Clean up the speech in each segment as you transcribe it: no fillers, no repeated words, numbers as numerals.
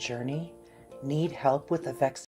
journey? Need help with a vaccine?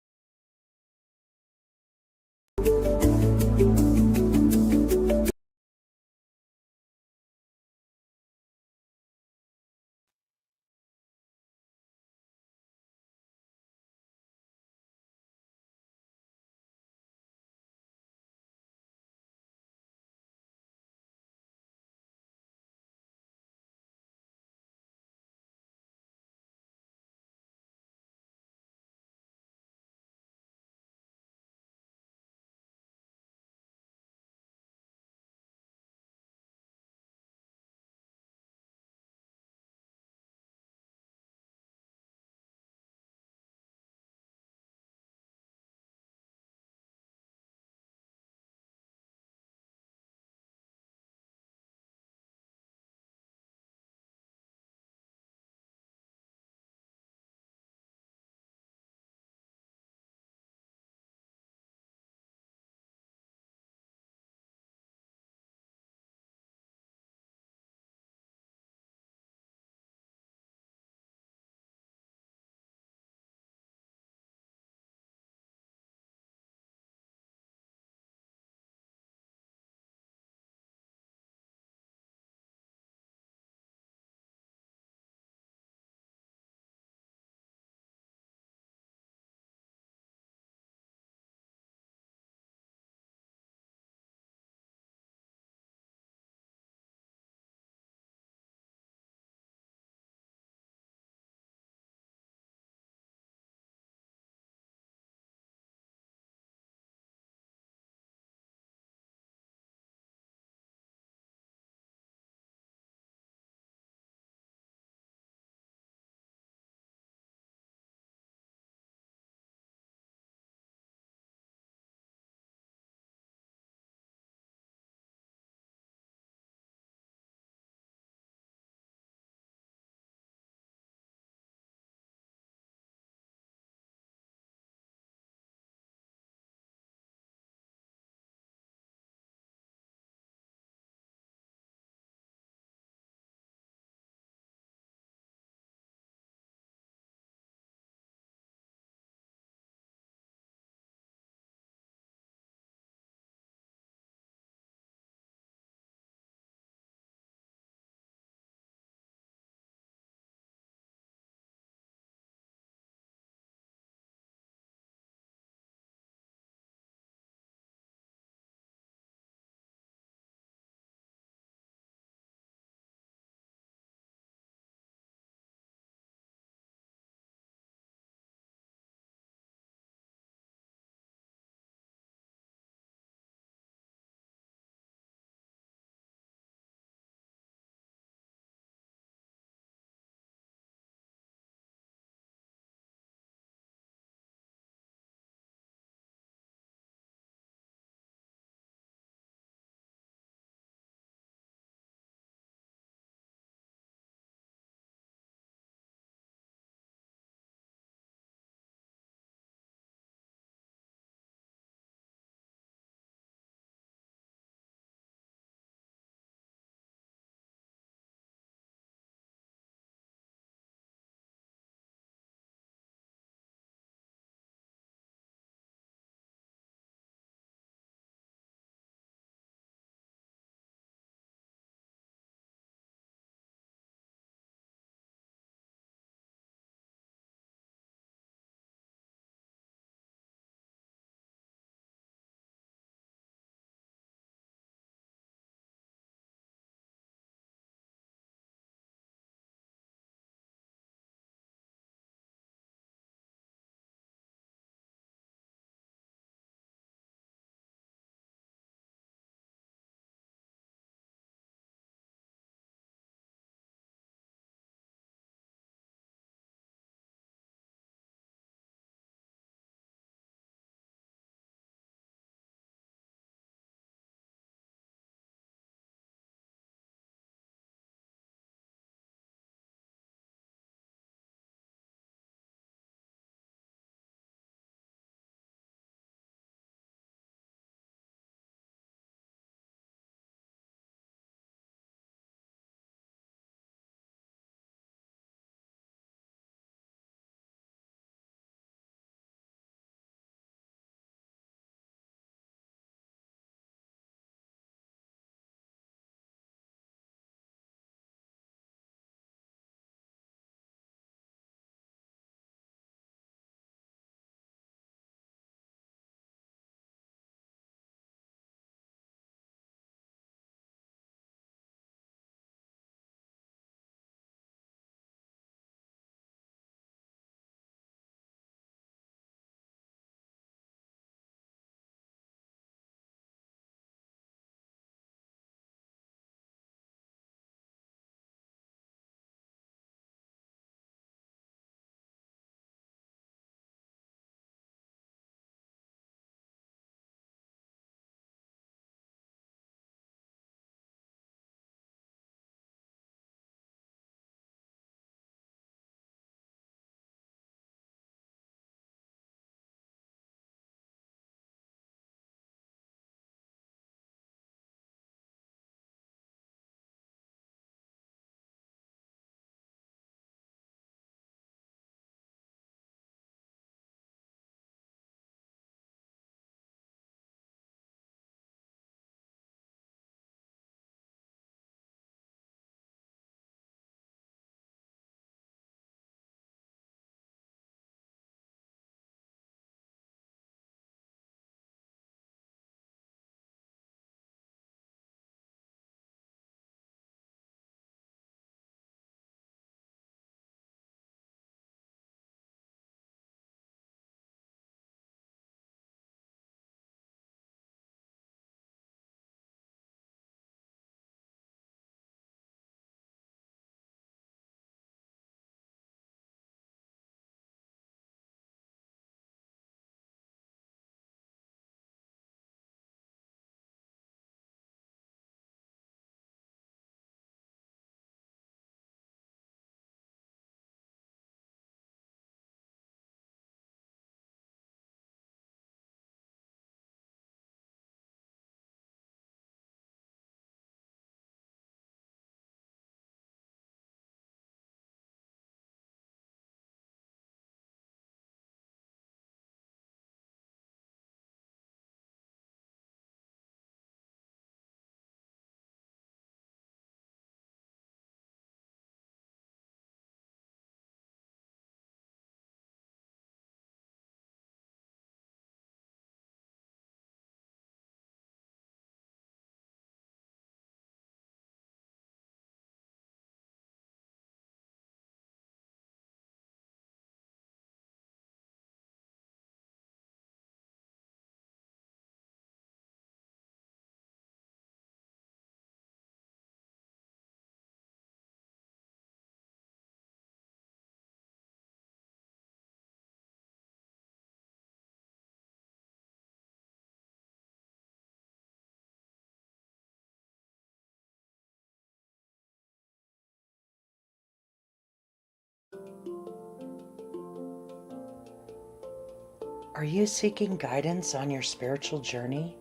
Are you seeking guidance on your spiritual journey?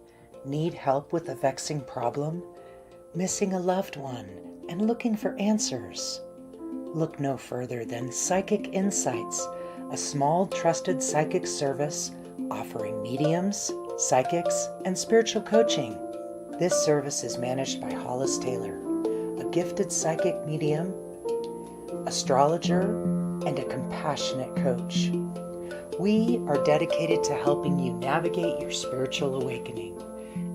Need help with a vexing problem? Missing a loved one and looking for answers? Look no further than Psychic Insights, a small trusted psychic service offering mediums, psychics, and spiritual coaching. This service is managed by Hollis Taylor, a gifted psychic medium, astrologer, and a compassionate coach. We are dedicated to helping you navigate your spiritual awakening.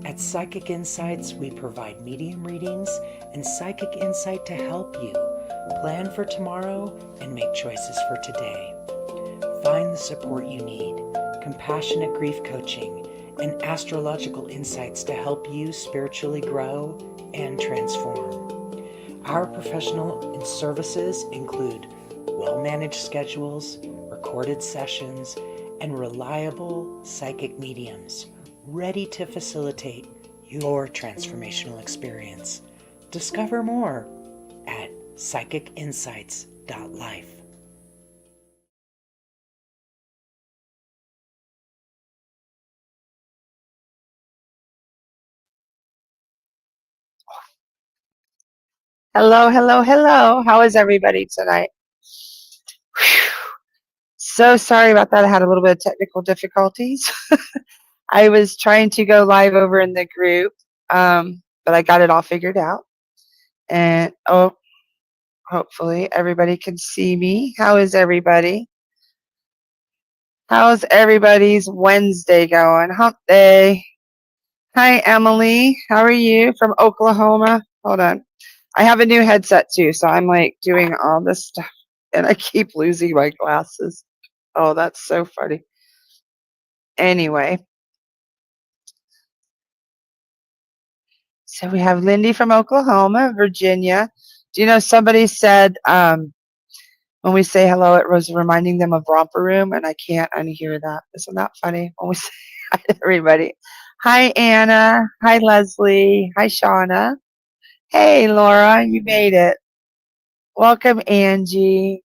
At Psychic Insights, we provide medium readings and psychic insight to help you plan for tomorrow and make choices for today. Find the support you need, compassionate grief coaching, and astrological insights to help you spiritually grow and transform. Our professional services include well-managed schedules, recorded sessions, and reliable psychic mediums ready to facilitate your transformational experience. Discover more at psychicinsights.life. Hello, hello, hello. How is everybody tonight? Whew. So sorry about that. I had a little bit of technical difficulties. I was trying to go live over in the group, but I got it all figured out. And hopefully everybody can see me. How is everybody? How's everybody's Wednesday going? Hump day. Hi, Emily. How are you from Oklahoma? Hold on. I have a new headset too, so I'm like doing all this stuff and I keep losing my glasses. Oh, that's so funny. Anyway, so we have Lindy from Oklahoma, Virginia. Do you know somebody said when we say hello, it was reminding them of Romper Room, and I can't unhear that. Isn't that funny? When we say hi to everybody. Hi, Anna. Hi, Leslie. Hi, Shauna. Hey, Laura, you made it. Welcome, Angie.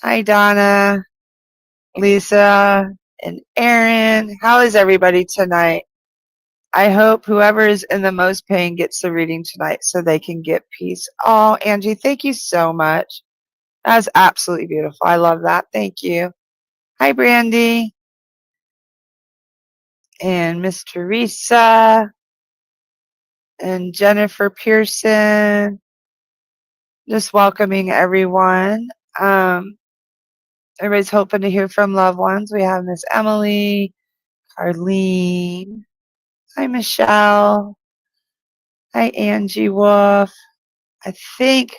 Hi, Donna, Lisa, and Aaron. How is everybody tonight? I hope whoever is in the most pain gets the reading tonight so they can get peace. Oh, Angie, thank you so much. That's absolutely beautiful. I love that. Thank you. Hi, Brandy and Miss Teresa and Jennifer Pearson. Just welcoming everyone. Everybody's hoping to hear from loved ones. We have Miss Emily, Carlene. Hi, Michelle. Hi, Angie Wolf. I think,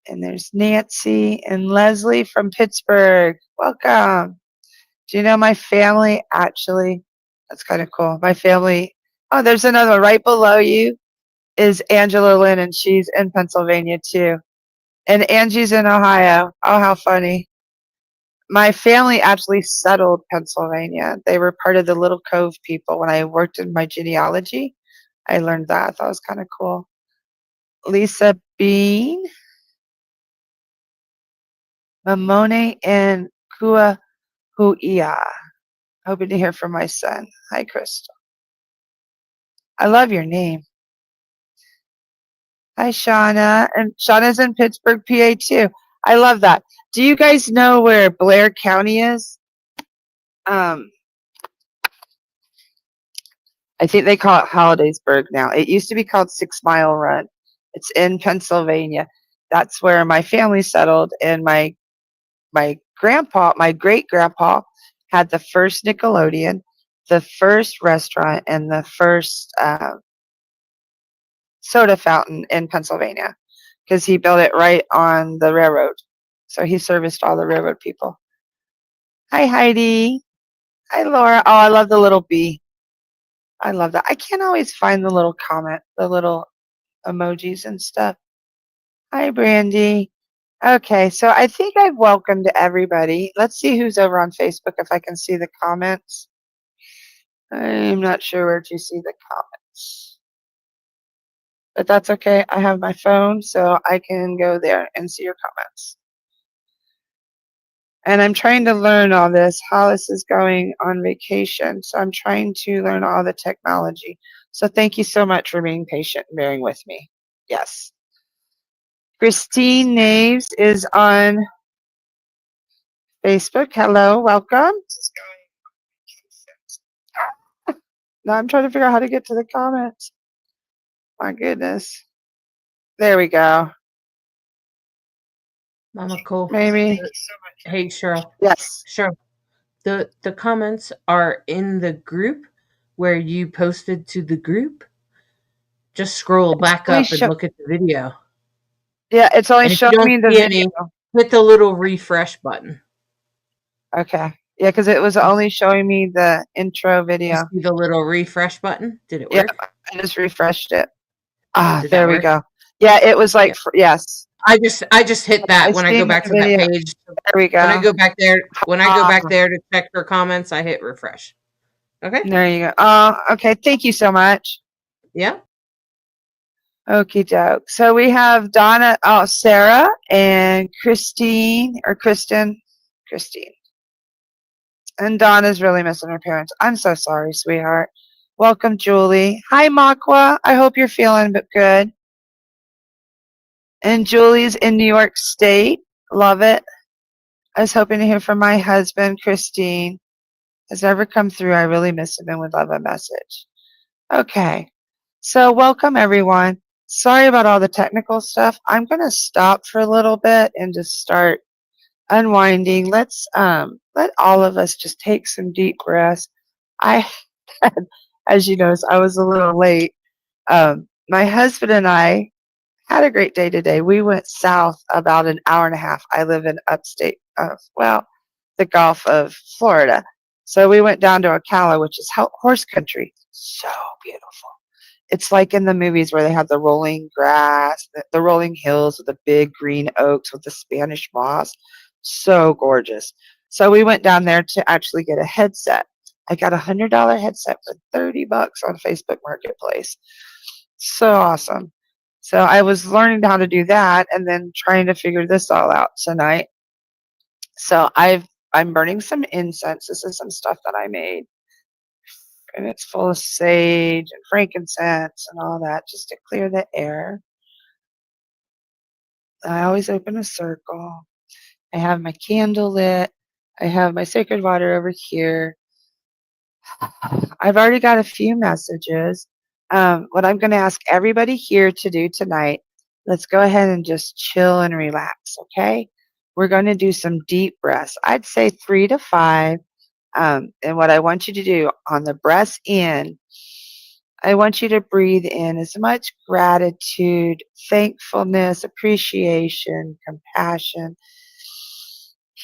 and there's Nancy and Leslie from Pittsburgh. Welcome. Do you know my family? Actually, that's kind of cool. My family. Oh, there's another one right below you is Angela Lynn, and she's in Pennsylvania too. And Angie's in Ohio. Oh, how funny. My family actually settled Pennsylvania. They were part of the Little Cove people. When I worked in my genealogy, I learned that. I thought it was kind of cool. Lisa Bean, Mamone, and Kua Huia. Hoping to hear from my son. Hi, Crystal. I love your name. Hi, Shauna. And Shauna's in Pittsburgh, PA, too. I love that. Do you guys know where Blair County is? I think they call it Hollidaysburg now. It used to be called 6 Mile Run. It's in Pennsylvania. That's where my family settled, and my grandpa, my great grandpa, had the first Nickelodeon, the first restaurant, and the first soda fountain in Pennsylvania because he built it right on the railroad. So he serviced all the railroad people. Hi, Heidi. Hi, Laura. Oh, I love the little bee. I love that. I can't always find the little comment, the little emojis and stuff. Hi, Brandy. Okay, so I think I've welcomed everybody. Let's see who's over on Facebook if I can see the comments. I'm not sure where to see the comments. But that's okay. I have my phone, so I can go there and see your comments. And I'm trying to learn all this. Hollis is going on vacation, so I'm trying to learn all the technology. So thank you so much for being patient and bearing with me. Yes. Christine Naves is on Facebook. Hello, welcome. Now I'm trying to figure out how to get to the comments. My goodness. There we go. Mama Cole. Maybe. Hey, Cheryl. Yes. Cheryl, the comments are in the group where you posted to the group. Just scroll back up and look at the video. Yeah, it's only And if you showing don't me the see video. hit the little refresh button. Okay. Yeah, because it was only showing me the intro video. See the little refresh button? Did it Yeah, work? I just refreshed it. Ah, Did there that we work? go. Yeah, it was like, yes. I just hit that I when I go seen back the to that video. page. There we go. When I go back there to check for comments, I hit refresh. Okay. There you go. Oh, okay. Thank you so much. Yeah. Okie doke. So we have Donna, Sarah and Christine, or Kristen. And Donna's really missing her parents. I'm so sorry, sweetheart. Welcome, Julie. Hi, Makwa. I hope you're feeling good. And Julie's in New York State. Love it. I was hoping to hear from my husband, Christine. Has ever come through. I really miss him and would love a message. Okay. So welcome, everyone. Sorry about all the technical stuff. I'm going to stop for a little bit and just start unwinding. Let's let all of us just take some deep breaths. I had, as you notice, I was a little late. My husband and I had a great day today. We went south about an hour and a half. I live in upstate, the Gulf of Florida. So we went down to Ocala, which is horse country. So beautiful. It's like in the movies where they have the rolling grass, the rolling hills with the big green oaks with the Spanish moss. So gorgeous. So we went down there to actually get a headset. I got $100 headset for $30 on Facebook Marketplace. So awesome. So I was learning how to do that and then trying to figure this all out tonight. So I'm burning some incense. This is some stuff that I made. And it's full of sage and frankincense and all that just to clear the air. I always open a circle. I have my candle lit. I have my sacred water over here. I've already got a few messages. What I'm going to ask everybody here to do tonight, let's go ahead and just chill and relax, okay? We're going to do some deep breaths. I'd say 3 to 5. And what I want you to do on the breaths in, I want you to breathe in as much gratitude, thankfulness, appreciation, compassion,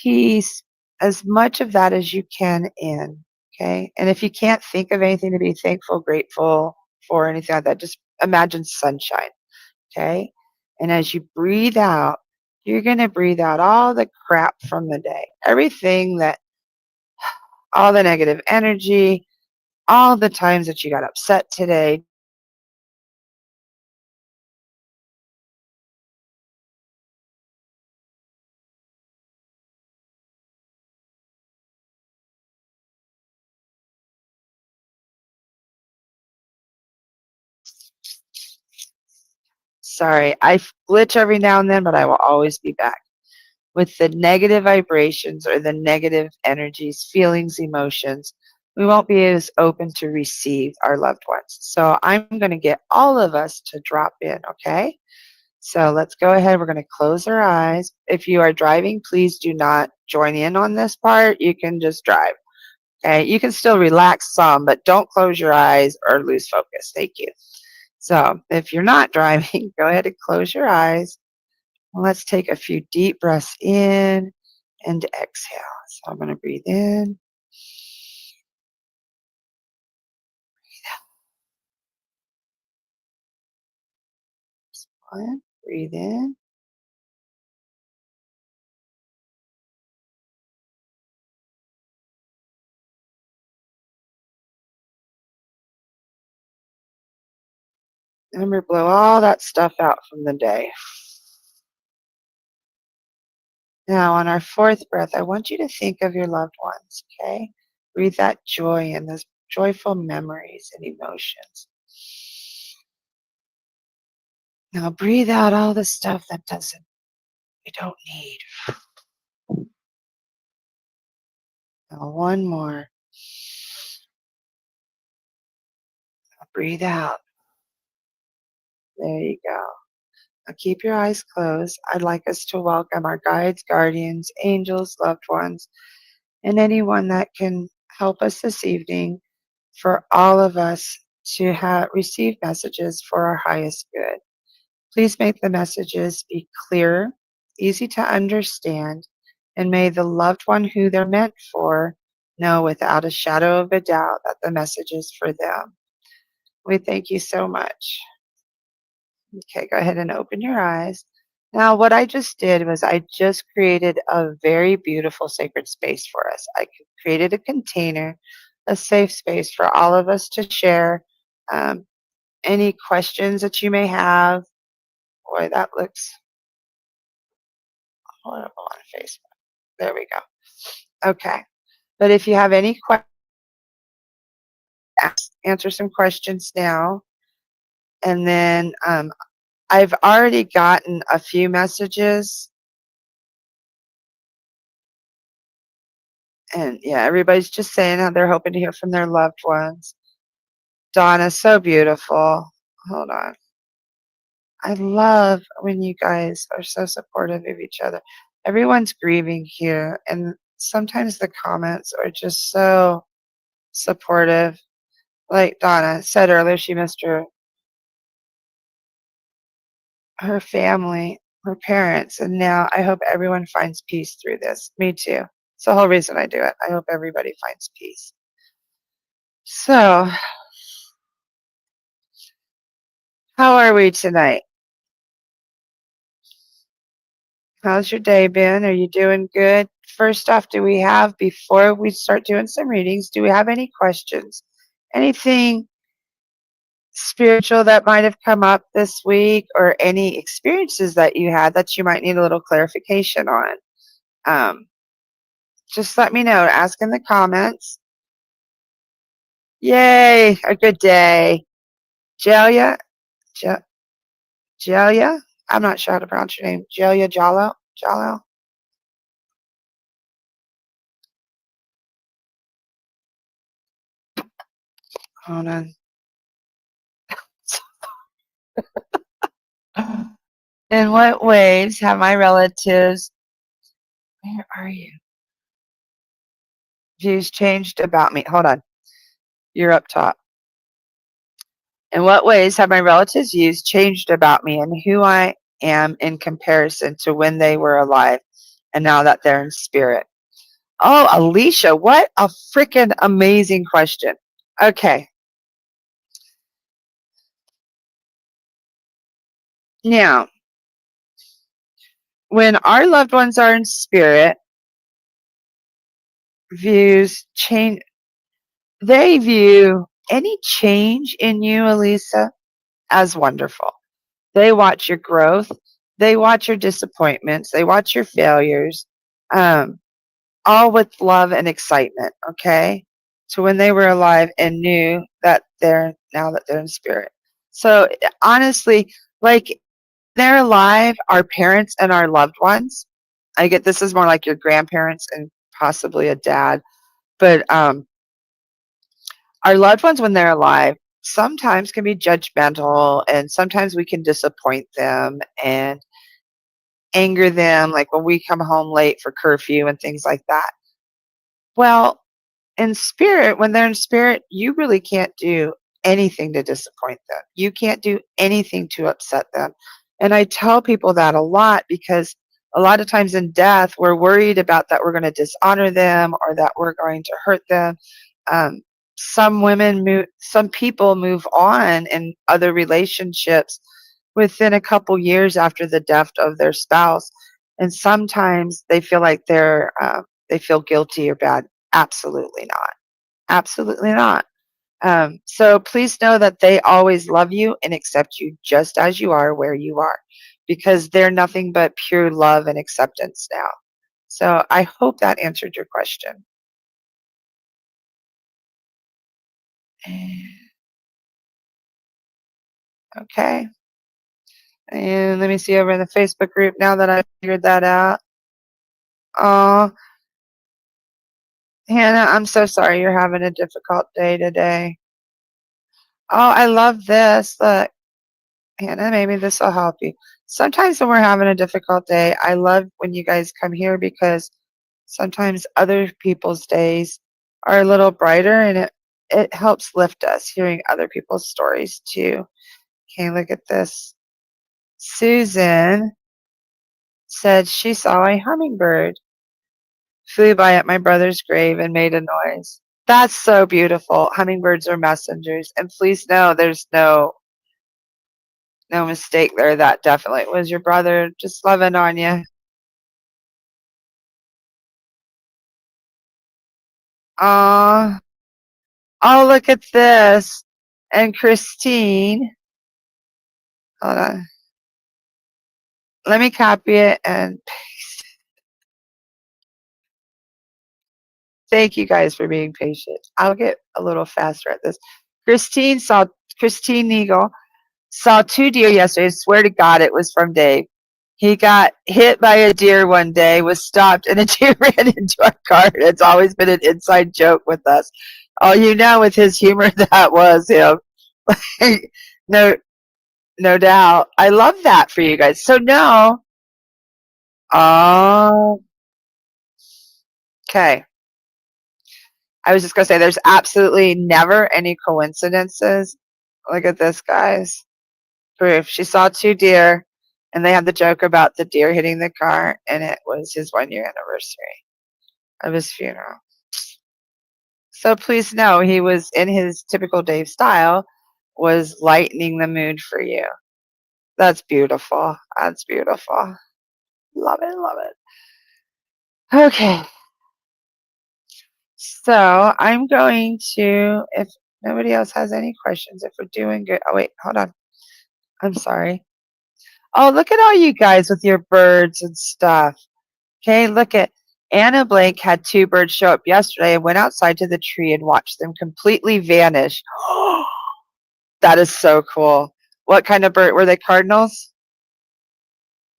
peace, as much of that as you can in. Okay. And if you can't think of anything to be thankful, grateful for, anything like that, just imagine sunshine. Okay. And as you breathe out, you're going to breathe out all the crap from the day, everything that, all the negative energy, all the times that you got upset today. Sorry, I glitch every now and then, but I will always be back. With the negative vibrations or the negative energies, feelings, emotions, we won't be as open to receive our loved ones. So I'm going to get all of us to drop in, okay? So let's go ahead. We're going to close our eyes. If you are driving, please do not join in on this part. You can just drive. Okay, you can still relax some, but don't close your eyes or lose focus. Thank you. So if you're not driving, go ahead and close your eyes. Let's take a few deep breaths in and exhale. So I'm going to breathe in. One, breathe in. Remember, blow all that stuff out from the day. Now, on our fourth breath, I want you to think of your loved ones, okay? Breathe that joy in, those joyful memories and emotions. Now, breathe out all the stuff that we don't need. Now, one more. Now, breathe out. There you go. Now, keep your eyes closed. I'd like us to welcome our guides, guardians, angels, loved ones, and anyone that can help us this evening for all of us to receive messages for our highest good. Please make the messages be clear, easy to understand, and may the loved one who they're meant for know without a shadow of a doubt that the message is for them. We thank you so much. Okay, go ahead and open your eyes. Now, what I just did was I just created a very beautiful sacred space for us. I created a container, a safe space for all of us to share any questions that you may have. Boy, that looks horrible on Facebook. There we go. Okay. But if you have any questions, answer some questions now. And then I've already gotten a few messages. And yeah, everybody's just saying how they're hoping to hear from their loved ones. Donna, so beautiful. Hold on. I love when you guys are so supportive of each other. Everyone's grieving here, and sometimes the comments are just so supportive. Like Donna said earlier, she missed her family, her parents, and now I hope everyone finds peace through this. Me too. It's the whole reason I do it. I hope everybody finds peace. So, how are we tonight? How's your day been? Are you doing good? First off, before we start doing some readings, do we have any questions? Anything spiritual that might have come up this week, or any experiences that you had that you might need a little clarification on? Just let me know. Ask in the comments. Yay, a good day. Jelia? Jelia? I'm not sure how to pronounce your name. Jelia Jallo? Jallo? Hold on. In what ways have my relatives, where are you? Views changed about me. Hold on. You're up top. In what ways have my relatives' views changed about me and who I am in comparison to when they were alive and now that they're in spirit? Oh, Alicia, what a freaking amazing question. Okay. Now, when our loved ones are in spirit, views change. They view any change in you, Elisa, as wonderful. They watch your growth. They watch your disappointments. They watch your failures, all with love and excitement, okay? So when they were alive and knew that now that they're in spirit. So honestly, like, they're alive, our parents and our loved ones. I get this is more like your grandparents and possibly a dad, but our loved ones when they're alive sometimes can be judgmental, and sometimes we can disappoint them and anger them, like when we come home late for curfew and things like that. Well, in spirit, when they're in spirit, you really can't do anything to disappoint them. You can't do anything to upset them. And I tell people that a lot because a lot of times in death, we're worried about that we're going to dishonor them or that we're going to hurt them. Some people move on in other relationships within a couple years after the death of their spouse, and sometimes they feel like they feel guilty or bad. Absolutely not. Absolutely not. So please know that they always love you and accept you just as you are, where you are, because they're nothing but pure love and acceptance now. So I hope that answered your question. Okay. And let me see over in the Facebook group now that I figured that out. Oh, Hannah, I'm so sorry you're having a difficult day today. Oh, I love this. Look, Hannah, maybe this will help you. Sometimes when we're having a difficult day, I love when you guys come here because sometimes other people's days are a little brighter and it helps lift us hearing other people's stories too. Okay, look at this. Susan said she saw a hummingbird flew by at my brother's grave and made a noise. That's so beautiful. Hummingbirds are messengers. And please know there's no mistake there. That definitely was your brother just loving on you. Aw. Oh, look at this. And Christine. Hold on. Let me copy it and paste. Thank you guys for being patient. I'll get a little faster at this. Christine Neagle saw 2 deer yesterday. I swear to God it was from Dave. He got hit by a deer one day, was stopped, and a deer ran into our car. It's always been an inside joke with us. Oh, you know, with his humor, that was him. No doubt. I love that for you guys. So no. Oh, okay. I was just going to say there's absolutely never any coincidences. Look at this, guys. Proof. She saw 2 deer, and they had the joke about the deer hitting the car, and it was his 1-year anniversary of his funeral. So please know he was, in his typical Dave style, was lightening the mood for you. That's beautiful. That's beautiful. Love it, love it. Okay. So I'm going to, if nobody else has any questions, if we're doing good. Oh, wait, hold on. I'm sorry. Oh, look at all you guys with your birds and stuff. Okay, look at Anna Blake had 2 birds show up yesterday and went outside to the tree and watched them completely vanish. That is so cool. What kind of bird? Were they cardinals?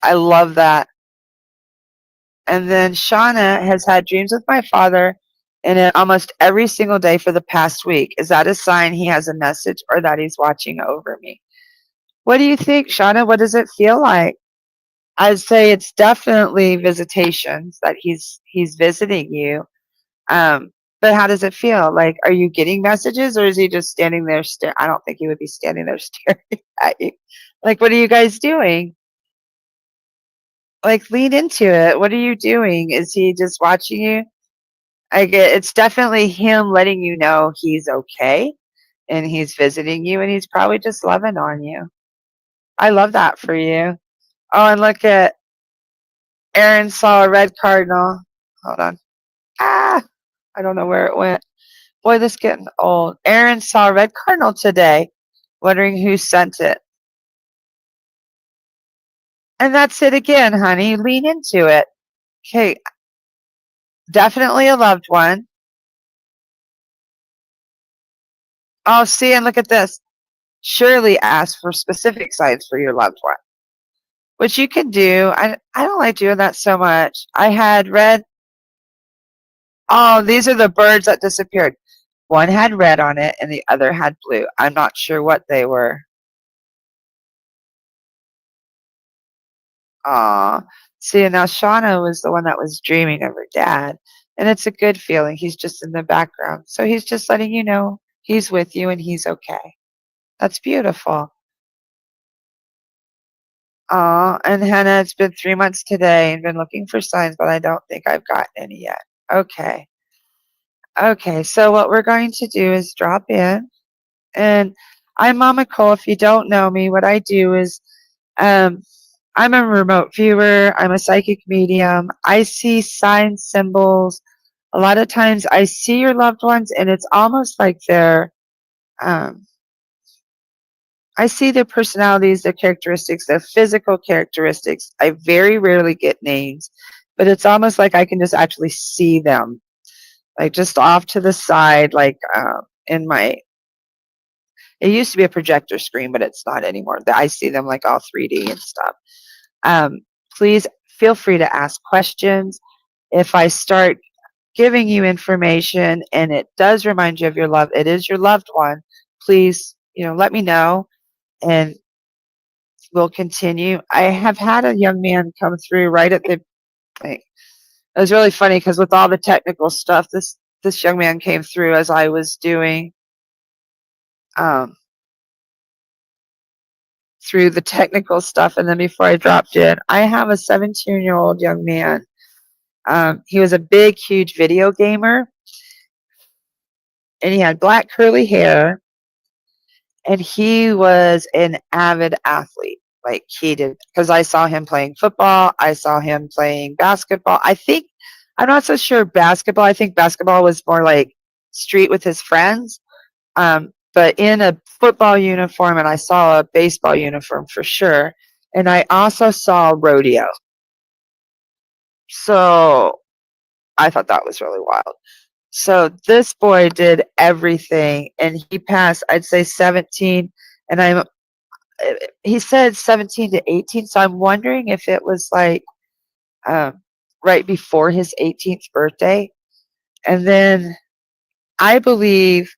I love that. And then Shauna has had dreams with my father in it almost every single day for the past week. Is that a sign he has a message or that he's watching over me? What do you think, Shauna? What does it feel like? I'd say it's definitely visitations that he's visiting you. But how does it feel? Like, are you getting messages or is he just standing there I don't think he would be standing there staring at you. Like, what are you guys doing? Like, lean into it. What are you doing? Is he just watching you? It's definitely him letting you know he's okay and he's visiting you and he's probably just loving on you. I love that for you. Oh, and look at Aaron saw a red cardinal. Hold on. Ah, I don't know where it went. Boy, this is getting old. Aaron saw a red cardinal today, wondering who sent it. And that's it again, honey. Lean into it. Okay. Definitely a loved one. Oh, see, and look at this. Surely ask for specific signs for your loved one, which you can do. I don't like doing that so much. I had red. Oh, these are the birds that disappeared. One had red on it and the other had blue. I'm not sure what they were. Aw. See, and now Shauna was the one that was dreaming of her dad. And it's a good feeling. He's just in the background. So he's just letting you know he's with you and he's okay. That's beautiful. Aw, and Hannah, it's been 3 months today and been looking for signs, but I don't think I've gotten any yet. Okay. Okay, so what we're going to do is drop in. And I'm Mama Cole. If you don't know me, what I do is I'm a remote viewer. I'm a psychic medium. I see signs, symbols. A lot of times I see your loved ones, and it's almost like I see their personalities, their characteristics, their physical characteristics. I very rarely get names, but it's almost like I can just actually see them, like just off to the side, like in my. It used to be a projector screen, but it's not anymore. I see them like all 3D and stuff. Please feel free to ask questions. If I start giving you information and it does remind you of your love, it is your loved one, please, let me know and we'll continue. I have had a young man come through right at the, like, it was really funny because with all the technical stuff, this young man came through as I was doing through the technical stuff, and then before I dropped in, I have a 17-year-old young man. He was a big, huge video gamer, and he had black curly hair, and he was an avid athlete. Like he did, because I saw him playing football. I saw him playing basketball. I'm not so sure basketball. I think basketball was more like street with his friends. But in a football uniform, and I saw a baseball uniform for sure. And I also saw rodeo. So I thought that was really wild. So this boy did everything, and he passed, I'd say 17, and he said 17 to 18, so I'm wondering if it was like right before his 18th birthday. And then I believe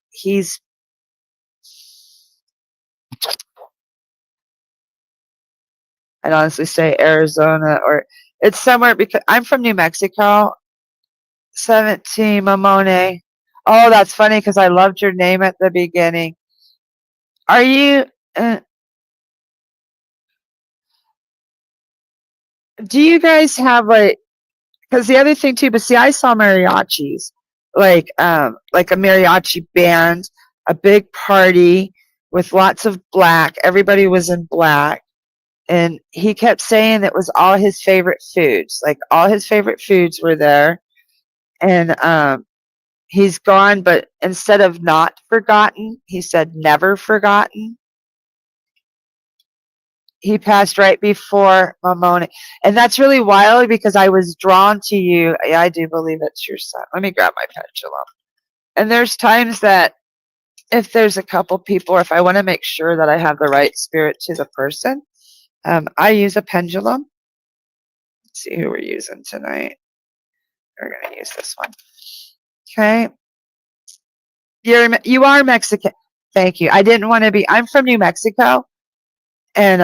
I'd honestly say Arizona, or it's somewhere, because I'm from New Mexico. 17, Mamone. Oh, that's funny because I loved your name at the beginning. Are you, do you guys have like, because the other thing too, but see, I saw mariachis, like a mariachi band, a big party with lots of black. Everybody was in black. And he kept saying it was all his favorite foods. Like all his favorite foods were there. And he's gone, but instead of not forgotten, he said never forgotten. He passed right before Mamoni. And that's really wild because I was drawn to you. I do believe it's your son. Let me grab my pendulum. And there's times that if there's a couple people, or if I want to make sure that I have the right spirit to the person, I use a pendulum. Let's see who we're using tonight. We're going to use this one. Okay. You are Mexican. Thank you. I didn't want to be. I'm from New Mexico. And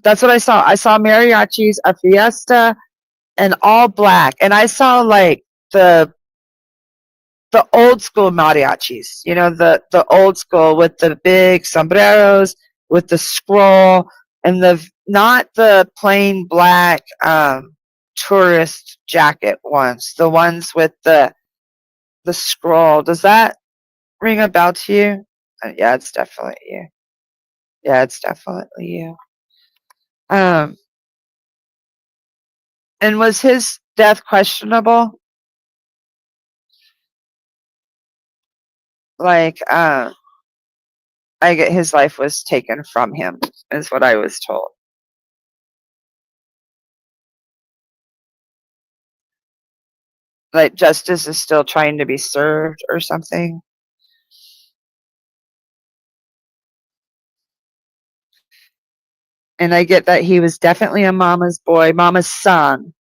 that's what I saw. I saw mariachis, a fiesta, and all black. And I saw like the old school mariachis, the old school with the big sombreros, with the scroll, and not the plain black tourist jacket ones, the ones with the scroll. Does that ring a bell to you? Yeah, it's definitely you. Yeah, it's definitely you. And was his death questionable? Like, his life was taken from him, is what I was told. Like justice is still trying to be served or something. And I get that he was definitely a mama's boy, mama's son.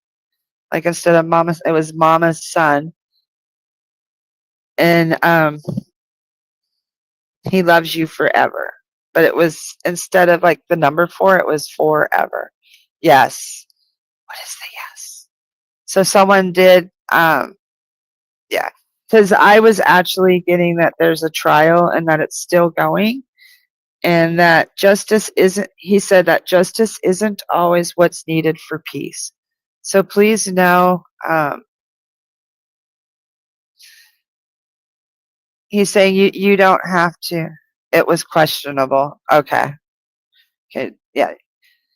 Like instead of mama's, it was mama's son. And he loves you forever. But it was, instead of like the number 4, it was forever. Yes. What is the yes? So someone did, yeah. Because I was actually getting that there's a trial and that it's still going. And that justice isn't, he said that justice isn't always what's needed for peace. So please know, he's saying you don't have to. It was questionable. Okay. Yeah.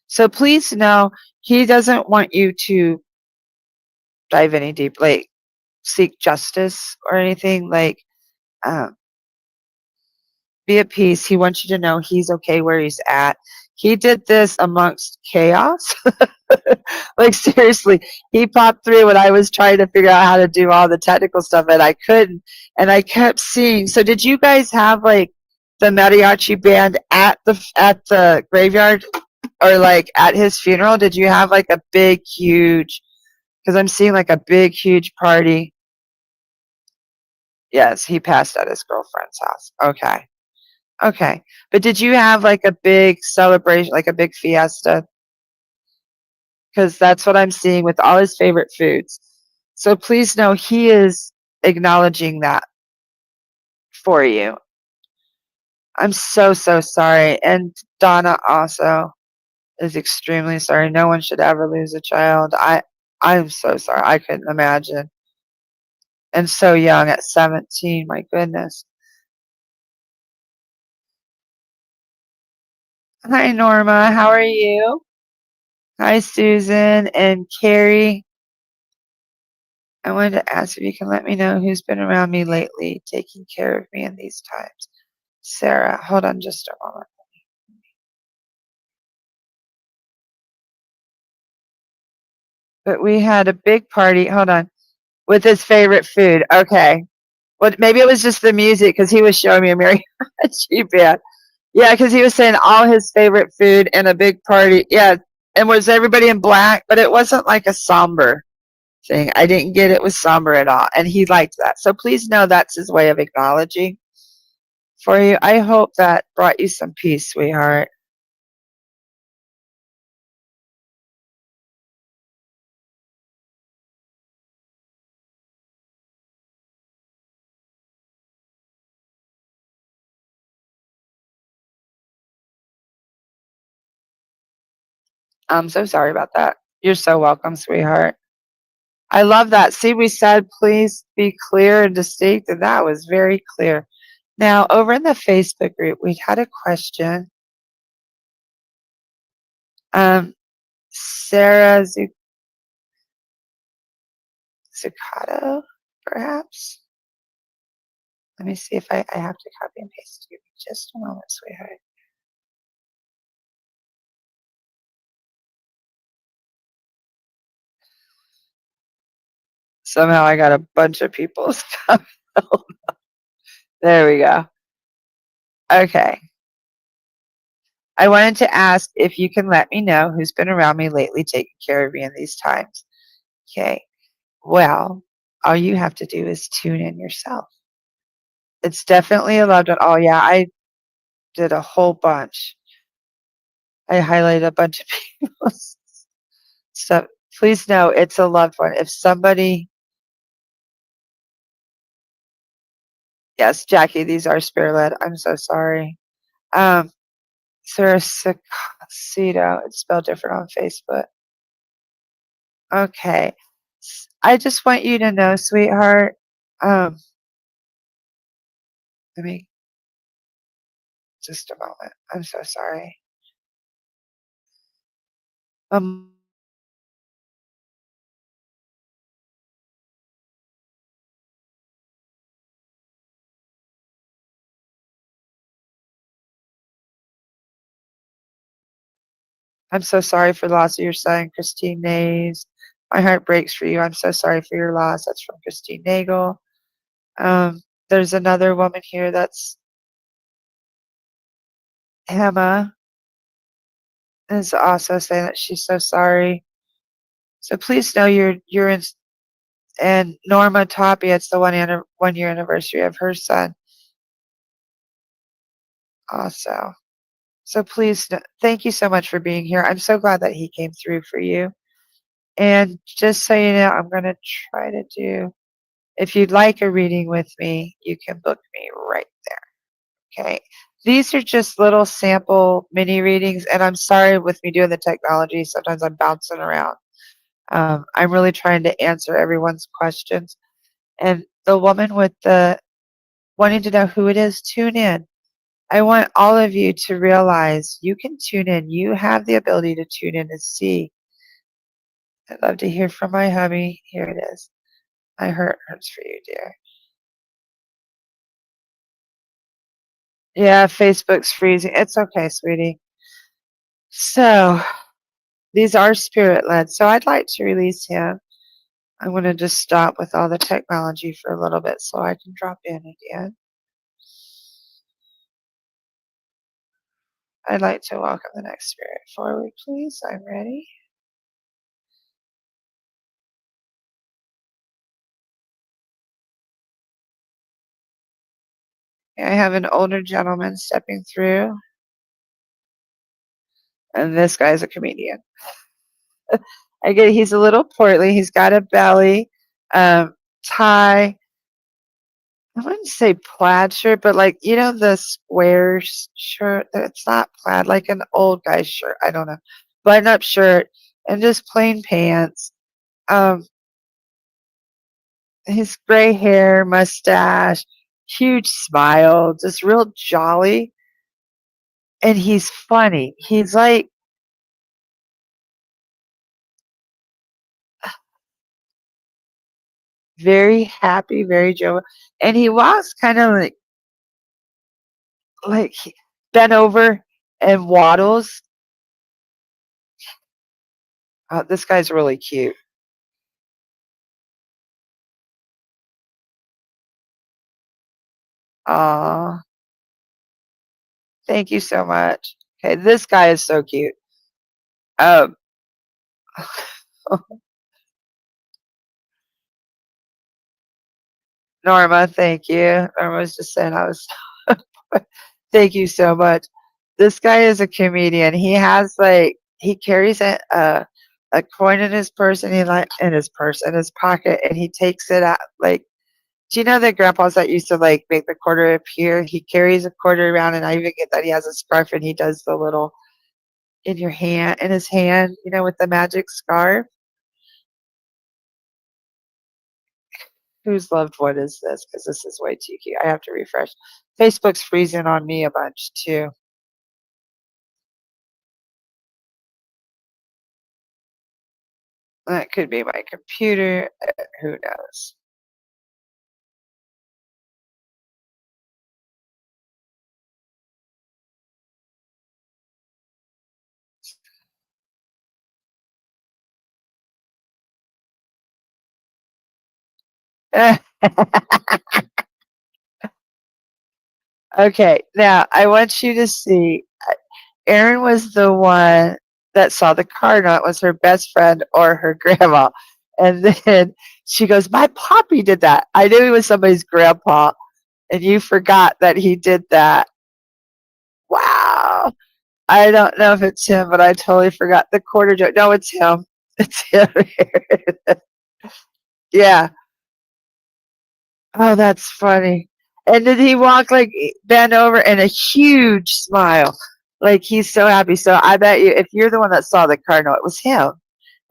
So please know he doesn't want you to dive any deep, like seek justice or anything. Like, be at peace. He wants you to know he's okay where he's at. He did this amongst chaos. Like seriously, he popped through when I was trying to figure out how to do all the technical stuff, and I couldn't. And I kept seeing. So did you guys have like the mariachi band at the graveyard, or like at his funeral? Did you have like a big, huge? Because I'm seeing like a big, huge party. Yes, he passed at his girlfriend's house. Okay. Okay. But did you have like a big celebration, like a big fiesta? Because that's what I'm seeing with all his favorite foods. So please know he is acknowledging that for you. I'm so, so sorry. And Donna also is extremely sorry. No one should ever lose a child. I'm so sorry. I couldn't imagine. And so young at 17, my goodness. Hi, Norma. How are you? Hi, Susan and Carrie. I wanted to ask if you can let me know who's been around me lately, taking care of me in these times. Sarah, hold on just a moment. But we had a big party, hold on, with his favorite food. Okay. Well, maybe it was just the music because he was showing me a mariachi band. Yeah, because he was saying all his favorite food and a big party. Yeah. And was everybody in black? But it wasn't like a somber thing. I didn't get it was somber at all. And he liked that. So please know that's his way of acknowledging for you. I hope that brought you some peace, sweetheart. I'm so sorry about that. You're so welcome, sweetheart. I love that. See, we said please be clear and distinct, and that was very clear. Now, over in the Facebook group, we had a question. Sarah Zuccato, perhaps? Let me see if I have to copy and paste you. Just a moment, sweetheart. Somehow I got a bunch of people's stuff. There we go. Okay. I wanted to ask if you can let me know who's been around me lately taking care of me in these times. Okay. Well, all you have to do is tune in yourself. It's definitely a loved one. Oh, yeah, I did a whole bunch. I highlighted a bunch of people. So please know it's a loved one. If somebody, yes, Jackie, these are spirit led. I'm so sorry. Sarah Cito, it's spelled different on Facebook. Okay. I just want you to know, sweetheart. Let me just a moment. I'm so sorry. I'm so sorry for the loss of your son, Christine Nays. My heart breaks for you. I'm so sorry for your loss. That's from Christine Nagel. There's another woman here that's Emma is also saying that she's so sorry. So please know you're in, and Norma Tapia, it's the 1 year anniversary of her son also. So please, thank you so much for being here. I'm so glad that he came through for you. And just so you know, I'm going to try to do, if you'd like a reading with me, you can book me right there. Okay. These are just little sample mini readings, and I'm sorry with me doing the technology. Sometimes I'm bouncing around. I'm really trying to answer everyone's questions. And the woman with the wanting to know who it is, tune in. I want all of you to realize you can tune in. You have the ability to tune in and see. I'd love to hear from my hubby. Here it is. My heart hurts for you, dear. Yeah, Facebook's freezing. It's okay, sweetie. So, these are spirit-led, so I'd like to release him. I'm going to just stop with all the technology for a little bit so I can drop in again. I'd like to welcome the next spirit forward, please. I'm ready. I have an older gentleman stepping through, and this guy's a comedian. I get it. He's a little portly. He's got a belly, tie. I wouldn't say plaid shirt, but like, you know, the square shirt. It's not plaid, like an old guy's shirt. I don't know. Button up shirt and just plain pants. His gray hair, mustache, huge smile, just real jolly. And he's funny. He's like, very happy, very jovial. And he walks kind of like bent over and waddles. This guy's really cute. Aw, thank you so much. Okay, this guy is so cute. Um, Norma, thank you. Norma was just saying I was. Thank you so much. This guy is a comedian. He has like he carries a coin in his purse and in his pocket, and he takes it out like. Do you know the grandpas that used to like make the quarter appear? He carries a quarter around, and I even get that he has a scarf and he does the little in his hand, you know, with the magic scarf. Whose loved one is this? Because this is way too cute. I have to refresh. Facebook's freezing on me a bunch too. That could be my computer. Who knows? Okay, now I want you to see. Erin was the one that saw the car, not was her best friend or her grandma. And then she goes, "My poppy did that." I knew he was somebody's grandpa, and you forgot that he did that. Wow. I don't know if it's him, but I totally forgot the quarter joke. No, it's him. It's him. Yeah. Oh, that's funny. And then he walked like bent over and a huge smile. Like he's so happy. So I bet you if you're the one that saw the cardinal, it was him.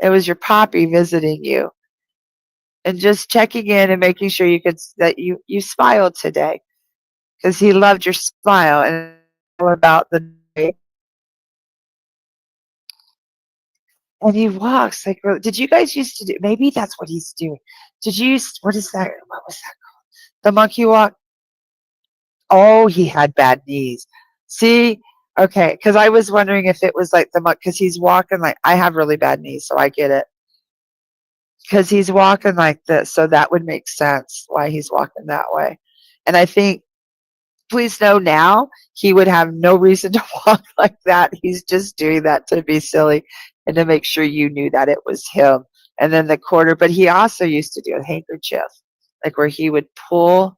It was your poppy visiting you. And just checking in and making sure that you smiled today. Because he loved your smile and all about the day. And he walks like did you guys used to do maybe that's what he's doing. What is that? What was that called? The monkey walk? Oh, he had bad knees. See? Okay, because I was wondering if it was like because he's walking like I have really bad knees, so I get it. Because he's walking like this, so that would make sense why he's walking that way. And I think, please know now, he would have no reason to walk like that. He's just doing that to be silly and to make sure you knew that it was him. And then the quarter, but he also used to do a handkerchief, like where he would pull,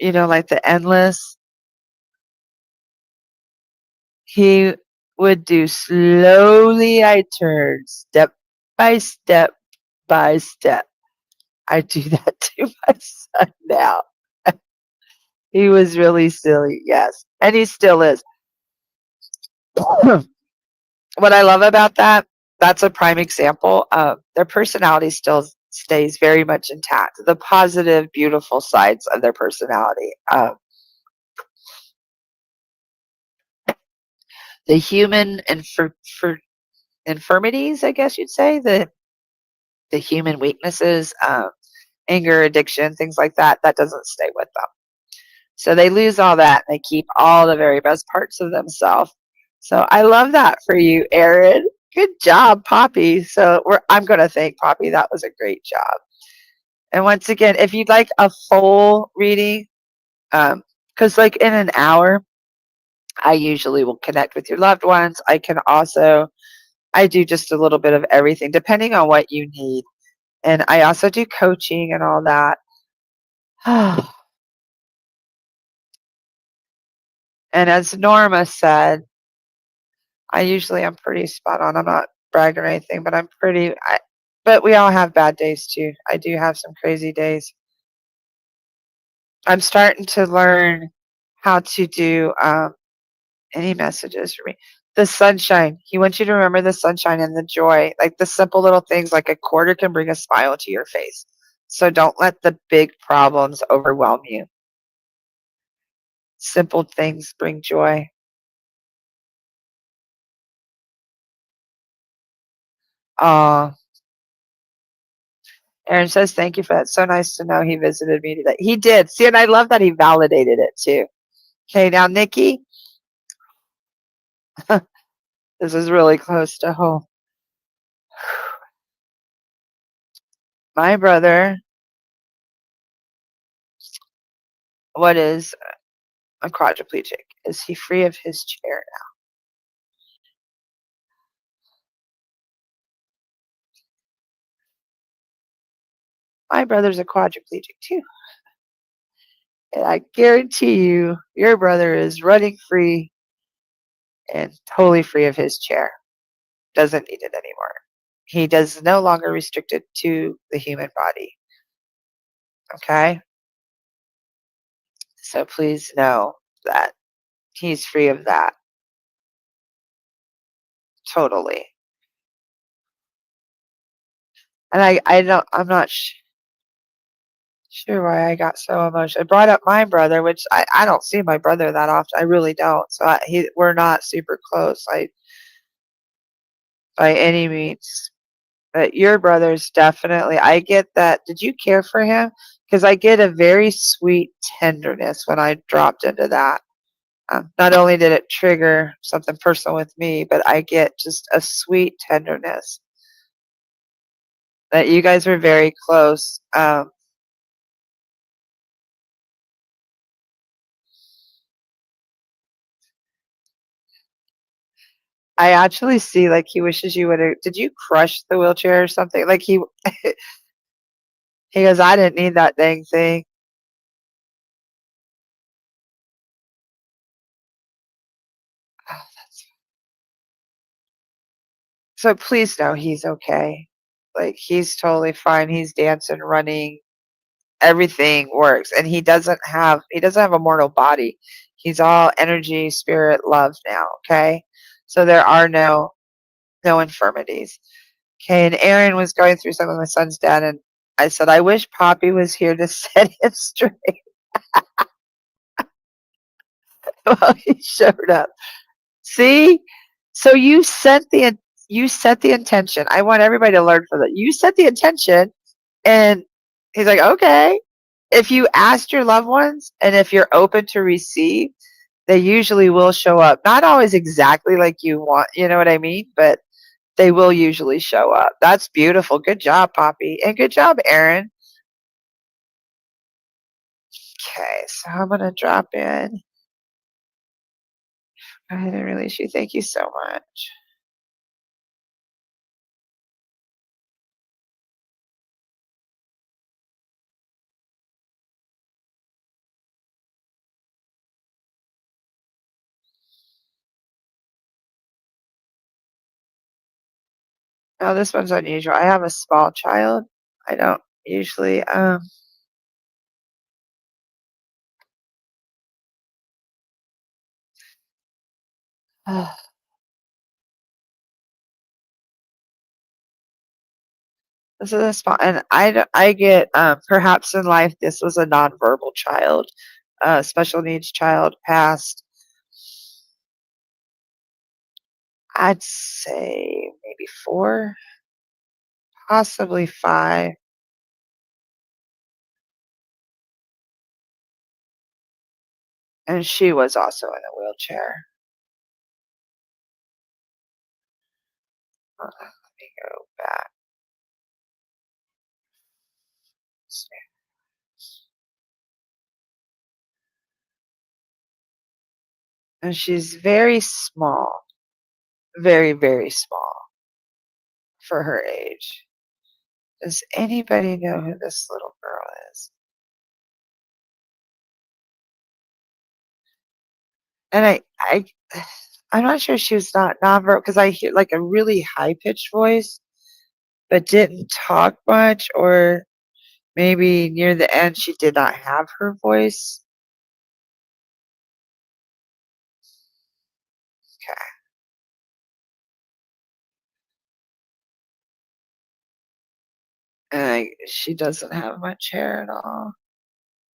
you know, like the endless. He would do slowly I turn, step by step by step. I do that to my son now. He was really silly, yes. And he still is. What I love about that's a prime example. Their personality still stays very much intact. The positive, beautiful sides of their personality. The human and for infirmities, I guess you'd say, the human weaknesses, anger, addiction, things like that, that doesn't stay with them. So they lose all that. And they keep all the very best parts of themselves. So I love that for you, Erin. Good job, Poppy. So I'm going to thank Poppy. That was a great job. And once again, if you'd like a full reading, because like in an hour, I usually will connect with your loved ones. I do just a little bit of everything depending on what you need. And I also do coaching and all that. And as Norma said, I'm pretty spot on. I'm not bragging or anything, but but we all have bad days too. I do have some crazy days. I'm starting to learn how to do any messages for me. The sunshine. He wants you to remember the sunshine and the joy, like the simple little things, like a quarter can bring a smile to your face. So don't let the big problems overwhelm you. Simple things bring joy. Aaron says, thank you for that. So nice to know he visited me today. He did. See, and I love that he validated it too. Okay, now, Nikki, this is really close to home. My brother, what is a quadriplegic? Is he free of his chair now? My brother's a quadriplegic too. And I guarantee you, your brother is running free and totally free of his chair. Doesn't need it anymore. He does no longer restricted to the human body. Okay? So please know that he's free of that. Totally. And I'm not sure why I got so emotional. I brought up my brother, which I don't see my brother that often. I really don't. So we're not super close, by any means. But your brother's definitely, I get that. Did you care for him? Because I get a very sweet tenderness when I dropped into that. Not only did it trigger something personal with me, but I get just a sweet tenderness that you guys were very close. I actually see like he wishes you would have. Did you crush the wheelchair or something? Like he goes, I didn't need that dang thing. Oh, so please know he's okay. Like he's totally fine. He's dancing, running, everything works, and he doesn't have a mortal body. He's all energy, spirit, love now. Okay, so there are no infirmities. Okay, and Aaron was going through something with my son's dad, and I said, I wish Poppy was here to set him straight. Well, he showed up. See, so you set the intention. I want everybody to learn from that. You set the intention, and he's like, okay. If you asked your loved ones, and if you're open to receive, they usually will show up. Not always exactly like you want, you know what I mean? But they will usually show up. That's beautiful. Good job, Poppy. And good job, Aaron. Okay, so I'm going to drop in. I didn't release you. Thank you so much. Now this one's unusual. I have a small child. I don't usually this is a small, and I get perhaps in life this was a nonverbal child, special needs child, passed. I'd say maybe 4, possibly 5. And she was also in a wheelchair. Let me go back. And she's very small. Very, very small for her age. Does anybody know who this little girl is? And I'm not sure she was not nonverbal because I hear like a really high pitched voice, but didn't talk much, or maybe near the end she did not have her voice. Okay. And she doesn't have much hair at all,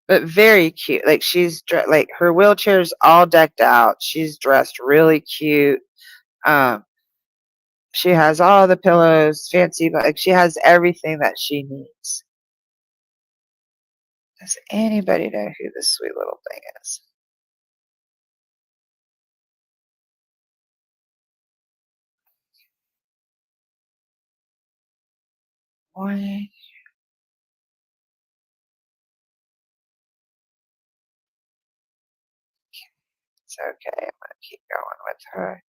but very cute. Like she's like her wheelchair's all decked out. She's dressed really cute. Um, she has all the pillows, fancy, but like she has everything that she needs. Does anybody know who this sweet little thing is? Morning. It's okay. I'm gonna keep going with her.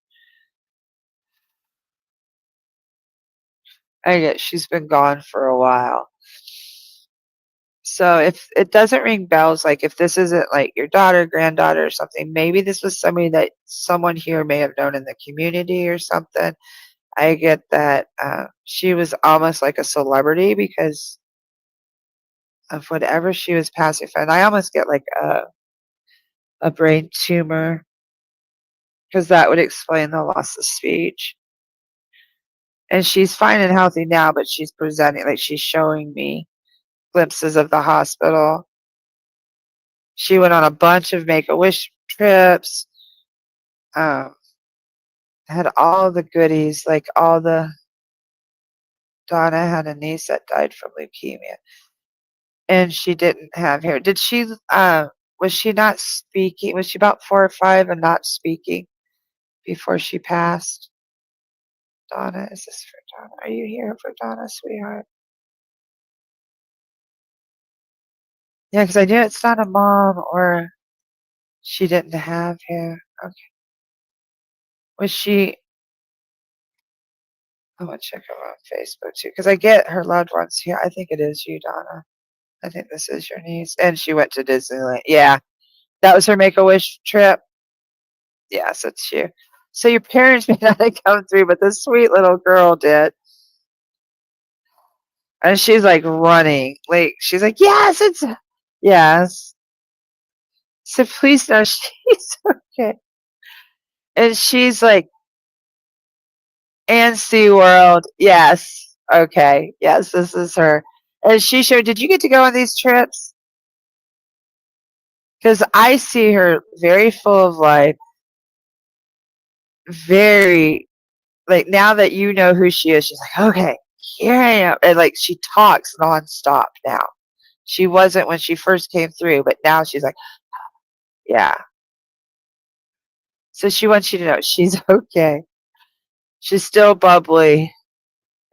I get she's been gone for a while. So if it doesn't ring bells, like if this isn't like your daughter, granddaughter, or something, maybe this was somebody that someone here may have known in the community or something. I get that she was almost like a celebrity because of whatever she was passing for. And I almost get like a brain tumor because that would explain the loss of speech. And she's fine and healthy now, but she's presenting, like she's showing me glimpses of the hospital. She went on a bunch of Make-A-Wish trips, had all the goodies, like all the. Donna had a niece that died from leukemia, and she didn't have hair. Did she, was she not speaking? Was she about 4 or 5 and not speaking before she passed? Donna, is this for Donna? Are you here for Donna, sweetheart? Yeah, because I knew it's not a mom or she didn't have hair. Okay. Was she? I'm gonna check her on Facebook too, because I get her loved ones here. I think it is you, Donna. I think this is your niece, and she went to Disneyland. Yeah, that was her Make-A-Wish trip. Yes, it's you. So your parents may not have come through, but this sweet little girl did. And she's like running. Like she's like, yes, it's yes. So please know she's okay. And she's like, and SeaWorld, yes. Okay. Yes, this is her. And she showed, did you get to go on these trips? Because I see her very full of life, very, like, now that you know who she is, she's like, okay, here I am. And, like, she talks nonstop now. She wasn't when she first came through, but now she's like, yeah. So she wants you to know she's okay. She's still bubbly,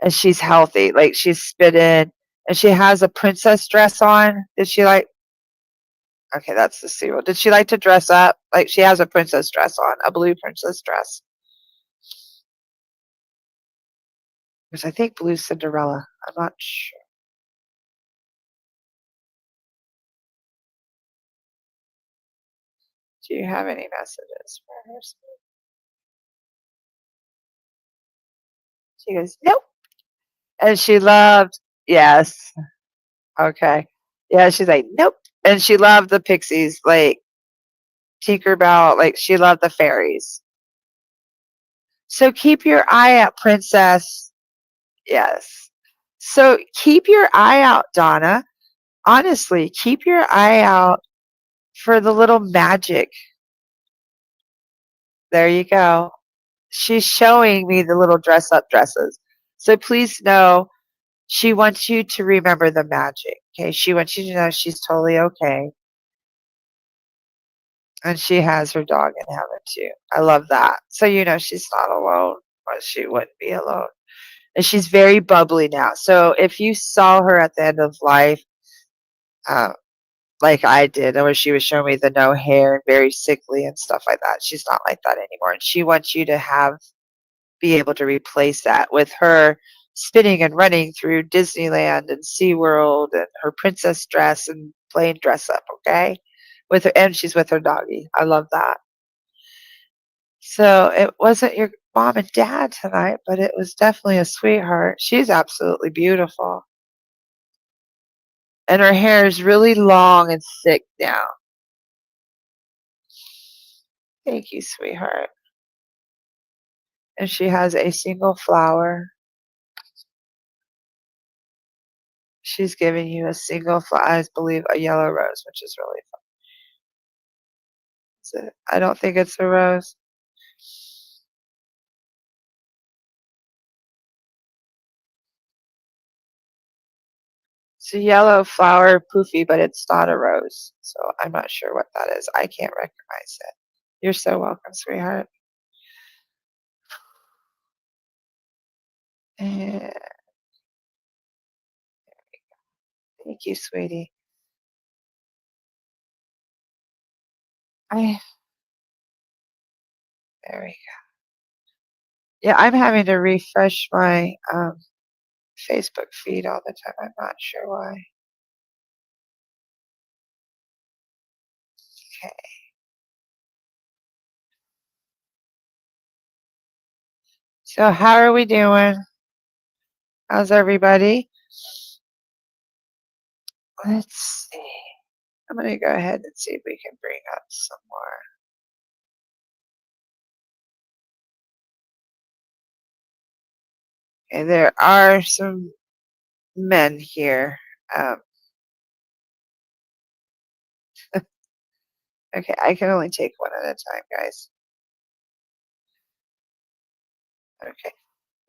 and she's healthy. Like, she's spitting, and she has a princess dress on. Did she like? Okay, that's the serial. Did she like to dress up? Like, she has a princess dress on, a blue princess dress. Which I think blue Cinderella. I'm not sure. Do you have any messages for her? She goes, nope. And she loved, yes. Okay. Yeah, she's like, nope. And she loved the Pixies, like Tinkerbell, like she loved the fairies. So keep your eye out, Princess. Yes. So keep your eye out, Donna. Honestly, keep your eye out for the little magic. There you go. She's showing me the little dress up dresses. So please know she wants you to remember the magic. Okay. She wants you to know she's totally okay. And she has her dog in heaven too. I love that. So you know she's not alone, or she wouldn't be alone. And she's very bubbly now. So if you saw her at the end of life, like I did, or she was showing me the no hair and very sickly and stuff like that, she's not like that anymore. And she wants you to be able to replace that with her spinning and running through Disneyland and SeaWorld and her princess dress and playing dress up, okay? With her, and she's with her doggy. I love that. So it wasn't your mom and dad tonight, but it was definitely a sweetheart. She's absolutely beautiful. And her hair is really long and thick now. Thank you, sweetheart. And she has a single flower. She's giving you a single flower, I believe a yellow rose, which is really fun. Is it? I don't think it's a rose. It's a yellow flower poofy, but it's not a rose. So I'm not sure what that is. I can't recognize it. You're so welcome, sweetheart. And thank you, sweetie. There we go. Yeah, I'm having to refresh my Facebook feed all the time. I'm not sure why. Okay. So how are we doing? How's everybody? Let's see. I'm going to go ahead and see if we can bring up some more. Okay, there are some men here. Okay, I can only take one at a time, guys. Okay.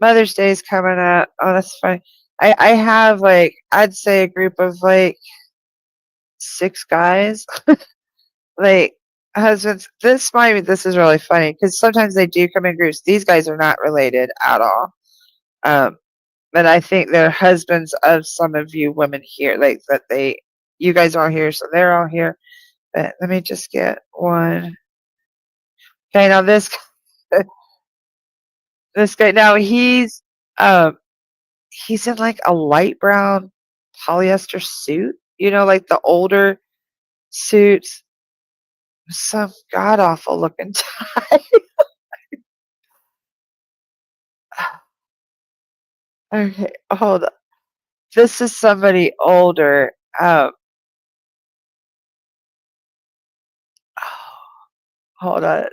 Mother's Day is coming up. Oh, that's fine. I have like, I'd say a group of like 6 guys. Like husbands. This is really funny because sometimes they do come in groups. These guys are not related at all. But I think they're husbands of some of you women here. Like that you guys are all here, so they're all here. But let me just get one. Okay, now this guy. Now he's in like a light brown polyester suit. You know, like the older suits. Some god awful looking tie. Okay, hold on. This is somebody older. Hold on.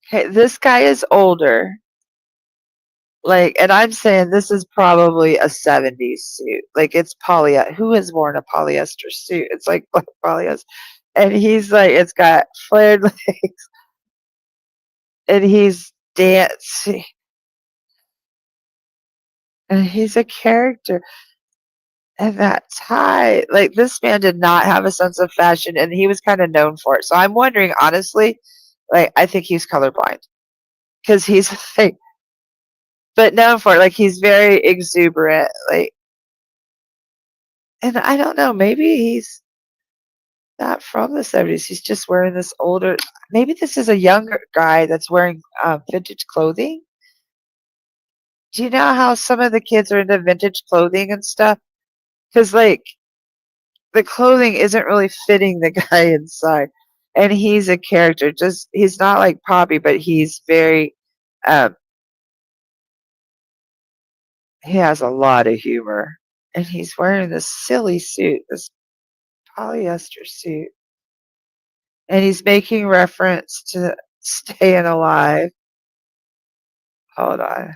Okay, this guy is older. Like, and I'm saying this is probably a 70s suit. Like, it's who has worn a polyester suit? It's like black polyester. And he's like, it's got flared legs. And he's dancing. And he's a character. And that tie, like, this man did not have a sense of fashion, and he was kind of known for it. So I'm wondering, honestly, like, I think he's colorblind. Because he's like, but known for it. Like, he's very exuberant. Like, and I don't know, maybe he's not from the 70s. He's just wearing this older. Maybe this is a younger guy that's wearing vintage clothing. Do you know how some of the kids are into vintage clothing and stuff? Because, like, the clothing isn't really fitting the guy inside. And he's a character. He's not like Poppy, but he's very, um, he has a lot of humor. And he's wearing this silly suit, this polyester suit. And he's making reference to staying alive. Hold on.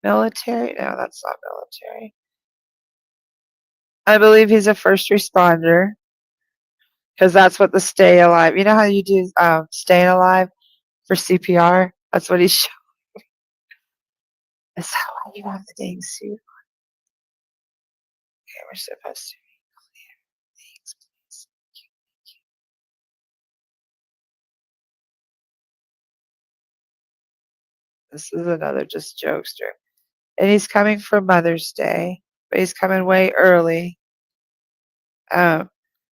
Military? No, that's not military. I believe he's a first responder because that's what the stay alive. You know how you do staying alive for CPR? That's what he's showing. Is that why you have the dang suit? Okay, we're supposed to be clear. Thanks, please. This is another just jokester. And he's coming for Mother's Day, but he's coming way early.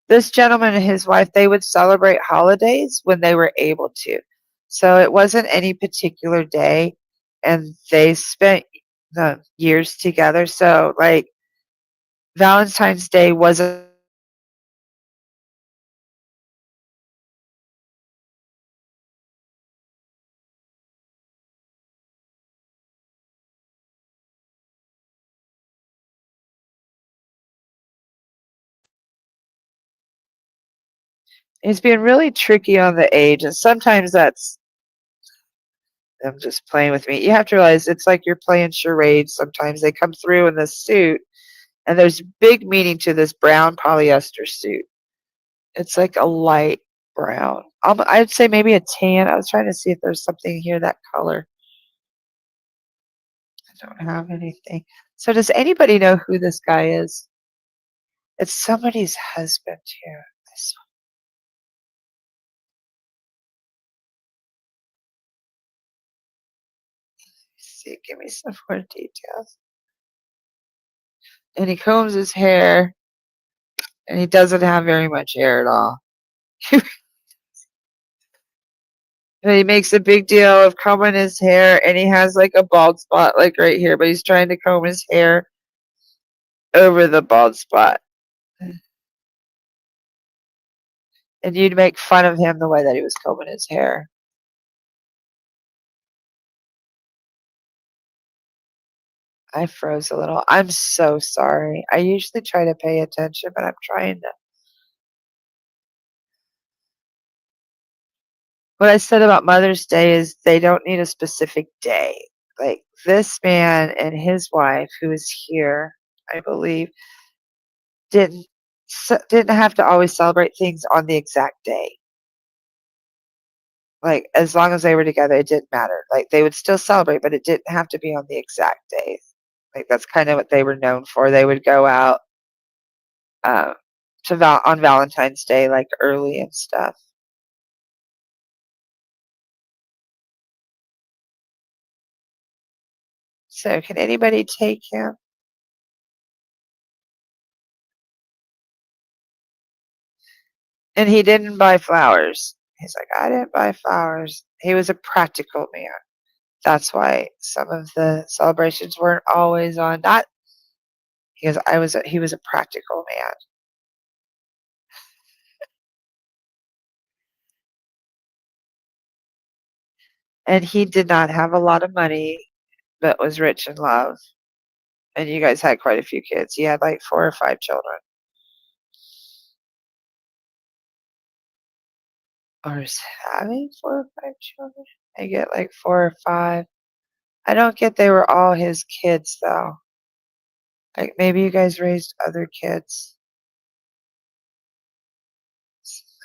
This gentleman and his wife, they would celebrate holidays when they were able to. So it wasn't any particular day, and they spent the years together. So, like, Valentine's Day wasn't. He's being really tricky on the age, and sometimes that's them just playing with me. You have to realize it's like you're playing charades. Sometimes they come through in this suit, and there's big meaning to this brown polyester suit. It's like a light brown. I'd say maybe a tan. I was trying to see if there's something here that color. I don't have anything. So does anybody know who this guy is? It's somebody's husband here. See, give me some more details. And he combs his hair, and he doesn't have very much hair at all. And he makes a big deal of combing his hair, and he has like a bald spot like right here, but he's trying to comb his hair over the bald spot. And you'd make fun of him the way that he was combing his hair. I froze a little. I'm so sorry. I usually try to pay attention, but I'm trying to. What I said about Mother's Day is they don't need a specific day. Like this man and his wife, who is here, I believe, didn't have to always celebrate things on the exact day. Like as long as they were together, it didn't matter. Like they would still celebrate, but it didn't have to be on the exact day. Like that's kind of what they were known for. They would go out on Valentine's Day, like early and stuff. So can anybody take him? And he didn't buy flowers. He's like, I didn't buy flowers. He was a practical man. That's why some of the celebrations weren't always on that. Because he was a practical man. And he did not have a lot of money, but was rich in love. And you guys had quite a few kids. He had like 4 or 5 children. Or is having 4 or 5 children? I get like 4 or 5. I don't get they were all his kids though. Like maybe you guys raised other kids.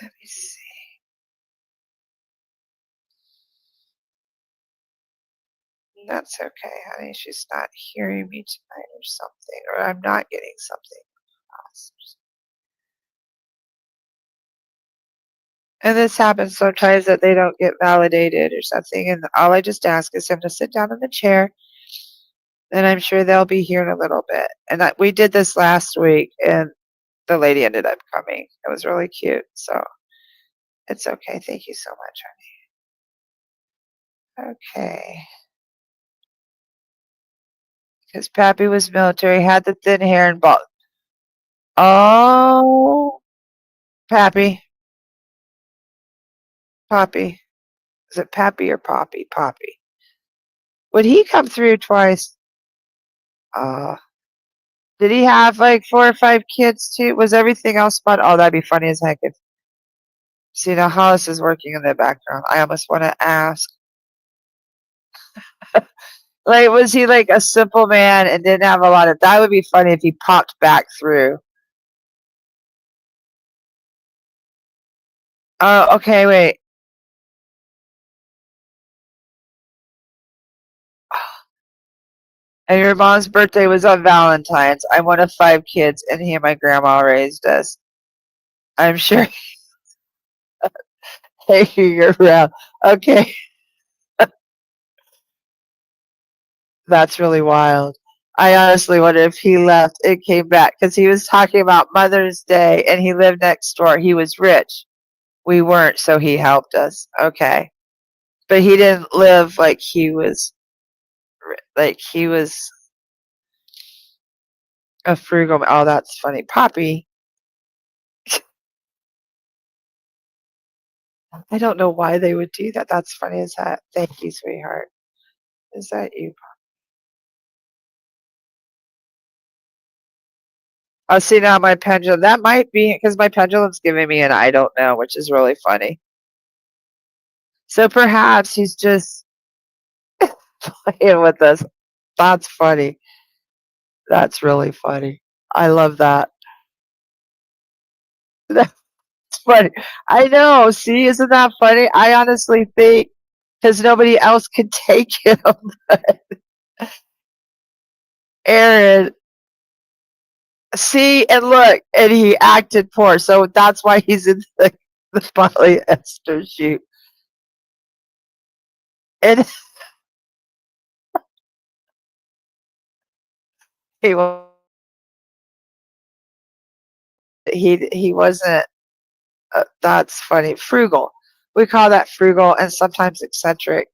Let me see. That's okay, honey. She's not hearing me tonight or something, or I'm not getting something across. And this happens sometimes that they don't get validated or something. And all I just ask is him to sit down in the chair, and I'm sure they'll be here in a little bit. And we did this last week, and the lady ended up coming. It was really cute. So it's okay. Thank you so much, honey. Okay. Because Pappy was military, had the thin hair and bald. Oh, Pappy. Poppy. Is it Pappy or Poppy? Poppy. Would he come through twice? Did he have like 4 or 5 kids too? Was everything else but? Oh, that'd be funny as heck if. See, now Hollis is working in the background. I almost want to ask. Like, was he like a simple man and didn't have a lot of? That would be funny if he popped back through. Oh, okay, wait. And your mom's birthday was on Valentine's. I'm one of 5 kids, and he and my grandma raised us. I'm sure. Hey, you're around. Okay. That's really wild. I honestly wonder if he left and came back because he was talking about Mother's Day and he lived next door. He was rich. We weren't, so he helped us. Okay. But he didn't live like he was a frugal. Oh, that's funny. Poppy. I don't know why they would do that. That's funny as that. Thank you, sweetheart. Is that you? Oh, see now my pendulum. That might be because my pendulum's giving me an I don't know, which is really funny. So perhaps he's just playing with us. That's funny. That's really funny. I love that. That's funny. I know. See, isn't that funny? I honestly think because nobody else can take him. Aaron, see and look, and he acted poor, so that's why he's in the polyester shoot. And he he wasn't. That's funny. Frugal. We call that frugal and sometimes eccentric.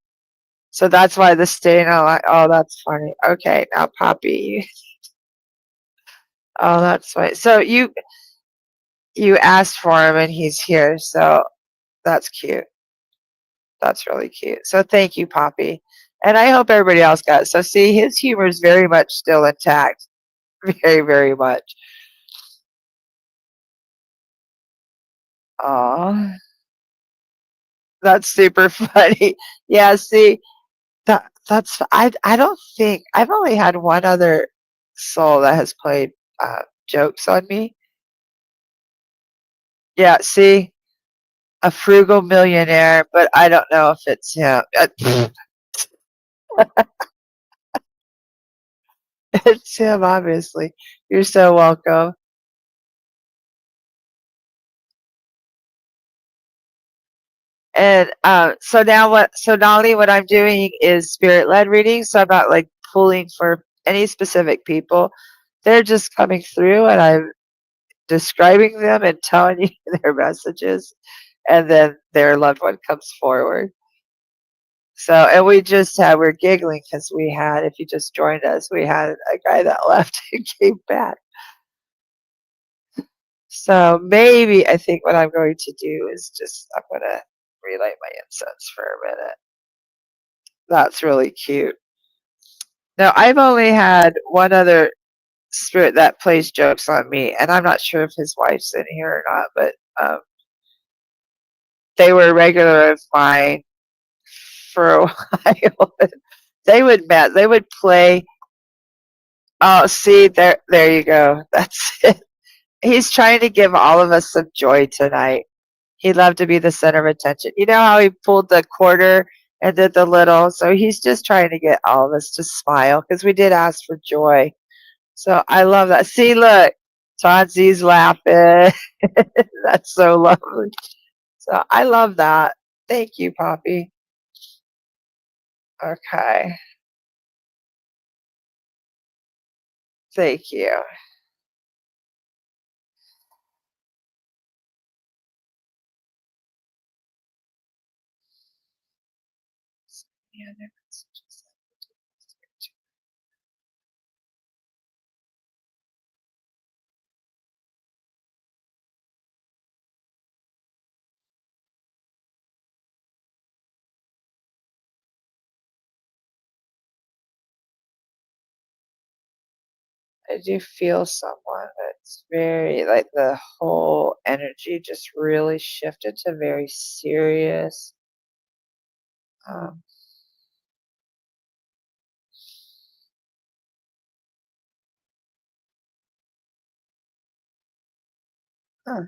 So that's why the stain. Oh, that's funny. Okay, now Poppy. Oh, that's funny. So you asked for him and he's here. So that's cute. That's really cute. So thank you, Poppy. And I hope everybody else got it. So see, his humor is very much still intact. Very, very much. Aw. That's super funny. Yeah, see, that's I don't think I've only had one other soul that has played jokes on me. Yeah, see, a frugal millionaire, but I don't know if it's him. It's him, obviously. You're so welcome. And so now so Nolly, what I'm doing is spirit led readings. So I'm not like pulling for any specific people. They're just coming through and I'm describing them and telling you their messages. And then their loved one comes forward. So, and we're giggling because if you just joined us, we had a guy that left and came back. So maybe I think what I'm going to do is I'm going to relight my incense for a minute. That's really cute. Now, I've only had one other spirit that plays jokes on me, and I'm not sure if his wife's in here or not, but they were a regular of mine for a while. They would play. Oh, see, there you go. That's it. He's trying to give all of us some joy tonight. He'd love to be the center of attention. You know how he pulled the quarter and did the little? So he's just trying to get all of us to smile because we did ask for joy. So I love that. See, look, Chauncey's laughing. That's so lovely. So I love that. Thank you, Poppy. Okay. Thank you. I do feel someone that's very, like, the whole energy just really shifted to very serious. Um, huh.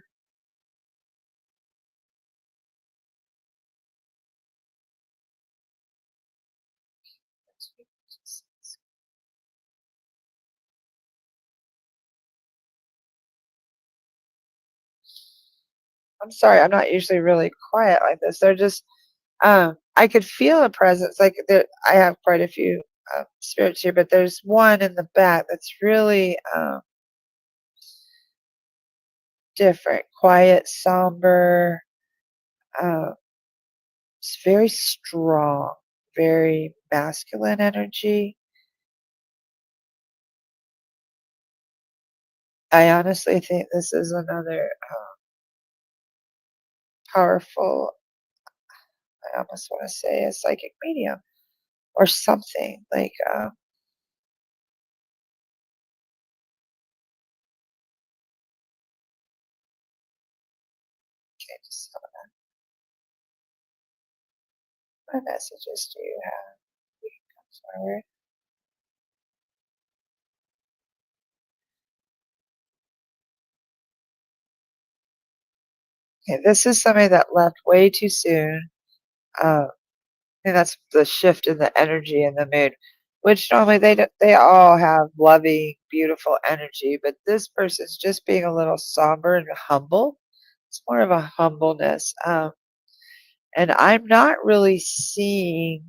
I'm sorry, I'm not usually really quiet like this. They're just, I could feel a presence. Like, I have quite a few spirits here, but there's one in the back that's really different, quiet, somber. It's very strong, very masculine energy. I honestly think this is another powerful, I almost want to say a psychic medium or something like, okay, just what messages do you have? We can come forward. Okay, this is somebody that left way too soon. And that's the shift in the energy and the mood, which normally they all have loving, beautiful energy, but this person's just being a little somber and humble. It's more of a humbleness. And I'm not really seeing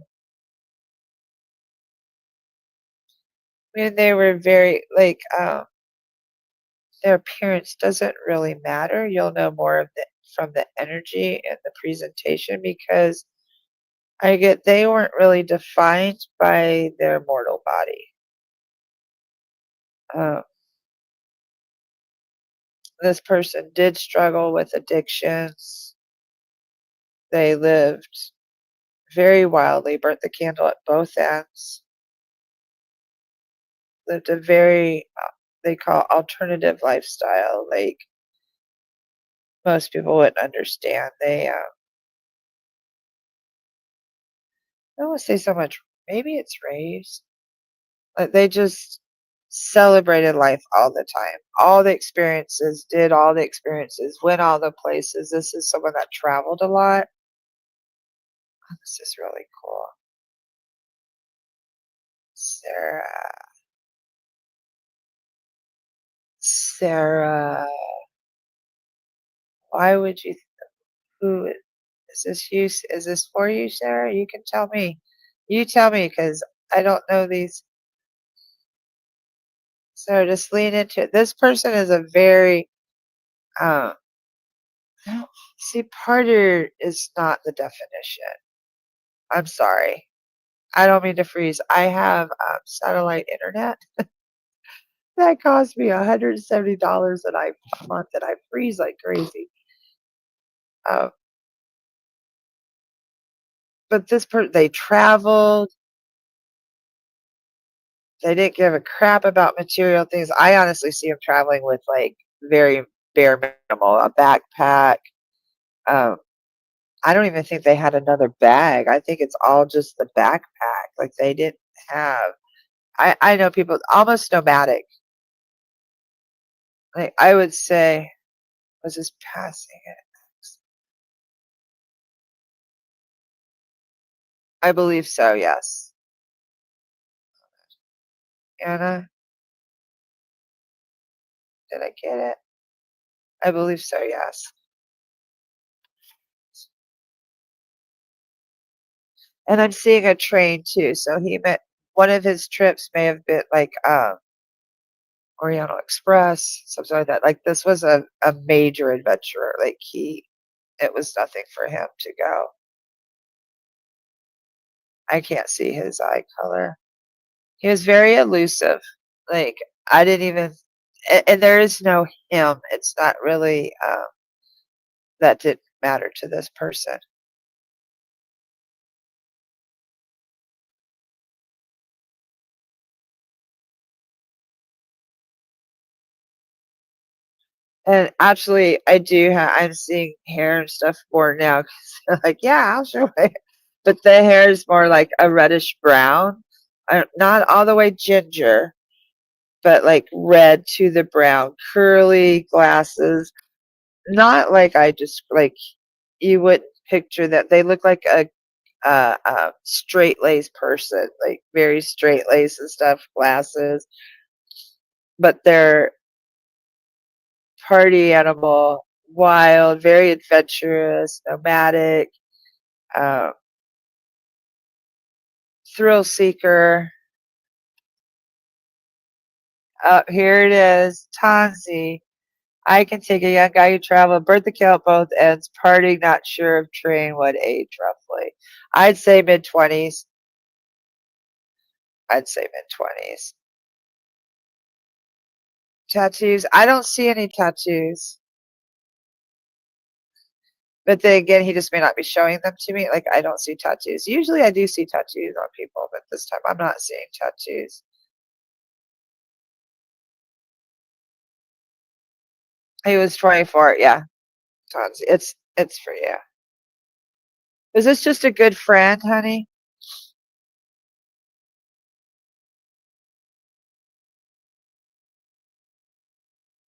when they were very like their appearance doesn't really matter. You'll know more of the from the energy and the presentation because I get they weren't really defined by their mortal body. Um, this person did struggle with addictions. They lived very wildly, burnt the candle at both ends, lived a very, they call alternative lifestyle, like most people wouldn't understand. I don't want to say so much, maybe it's raised. Like they just celebrated life all the time, all the experiences, did all the experiences, went all the places. This is someone that traveled a lot. Oh, this is really cool. Sarah. Sarah, why would you who is this you? Is this for you, Sarah? You can tell me. You tell me because I don't know these. So just lean into it. This person is a very um I don't- see parter is not the definition. I'm sorry. I don't mean to freeze. I have satellite internet that cost me $170 a month and I freeze like crazy. Um, but they traveled. They didn't give a crap about material things. I honestly see them traveling with like very bare minimal, a backpack. Um, I don't even think they had another bag. I think it's all just the backpack. Like they didn't have. I know people almost nomadic. Like I would say, was this passing it? I believe so. Yes, Anna, did I get it? I believe so. Yes. And I'm seeing a train too. So he met one of his trips may have been like Oriental Express, something like that. Like this was a major adventure. Like it was nothing for him to go. I can't see his eye color. He was very elusive. Like I didn't even, and there is no him. It's not really that didn't matter to this person. And actually, I do have. I'm seeing hair and stuff more now. 'Cause like, yeah, I'll show it. But the hair is more like a reddish brown, not all the way ginger, but like red to the brown, curly glasses. Not like I just like you would picture that. They look like a straight lace person, like very straight lace and stuff, glasses. But they're party animal, wild, very adventurous, nomadic, uh, thrill seeker. Here it is. Tanzi. I can take a young guy who traveled, birth account both ends, partying, not sure of train, what age roughly. I'd say mid-20s. I'd say mid-20s. Tattoos. I don't see any tattoos. But then again, he just may not be showing them to me. Like, I don't see tattoos. Usually I do see tattoos on people, but this time I'm not seeing tattoos. He was 24. Yeah. Tanzi. It's for you. Is this just a good friend, honey?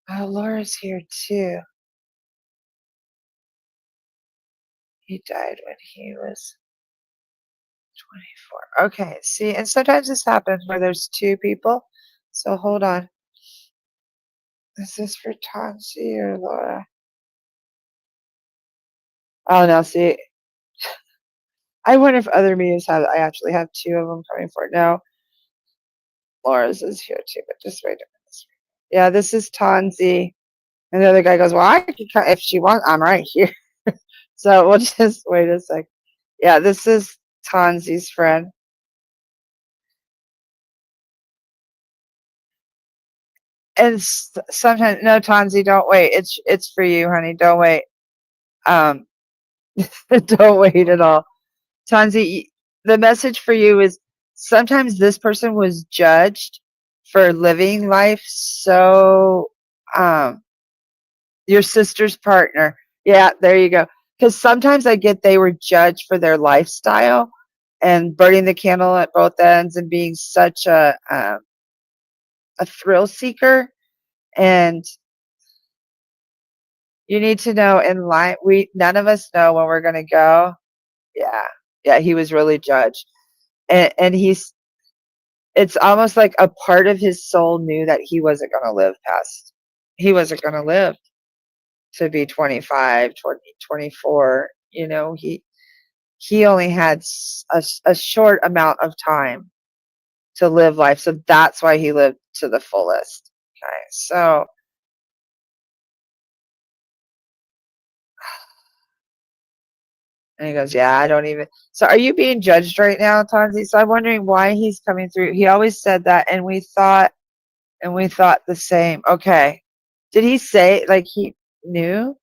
Oh, Laura's here too. He died when he was 24. Okay, see, and sometimes this happens where there's two people. So hold on. Is this for Tansi or Laura? Oh, no, see. I wonder if other mediums have, I actually have two of them coming for it. No. Laura's is here too, but just wait a minute. Yeah, this is Tansi. And the other guy goes, well, I could try if she wants, I'm right here. So we'll just wait a sec. Yeah, this is Tansi's friend. And sometimes, no, Tansi, don't wait. It's for you, honey. Don't wait. Don't wait at all. Tansi, the message for you is sometimes this person was judged for living life so your sister's partner. Yeah, there you go. Because sometimes I get they were judged for their lifestyle and burning the candle at both ends and being such a thrill seeker. And you need to know in life, none of us know when we're going to go. Yeah, he was really judged, and it's almost like a part of his soul knew that he wasn't going to live past. He wasn't going to live to be 25, 20, 24. You know, he only had a short amount of time to live life, so that's why he lived to the fullest. Okay, so. And he goes, yeah, I don't even. So are you being judged right now, Tanzi? So I'm wondering why he's coming through. He always said that, and we thought the same. Okay. Did he say like he knew?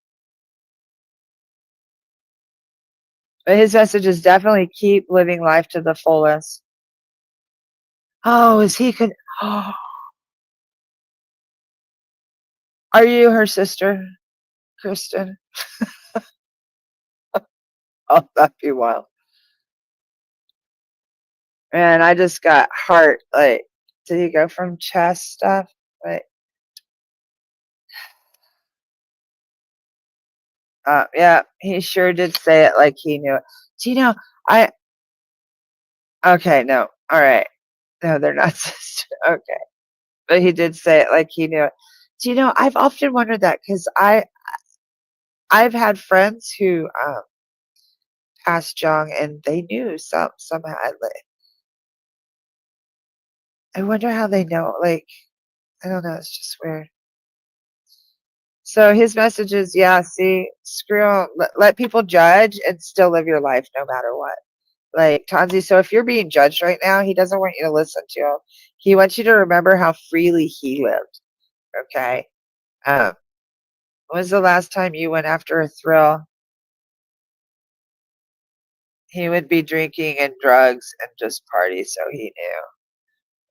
But his message is definitely keep living life to the fullest. Oh, is he could? Oh, are you her sister, Kristen? Oh, that'd be wild. Man, I just got heart. Like, did he go from chest stuff? Like, yeah, he sure did say it like he knew it. Do you know? Okay, no, all right. No, they're not sisters. Okay, but he did say it like he knew it. Do you know? I've often wondered that because I've had friends who passed young and they knew somehow. I wonder how they know. Like, I don't know. It's just weird. So his message is, yeah, see, screw 'em. Let people judge and still live your life no matter what. Like, Tanzi, so if you're being judged right now, he doesn't want you to listen to him. He wants you to remember how freely he lived. Okay. Um, when was the last time you went after a thrill? He would be drinking and drugs and just party, so he knew.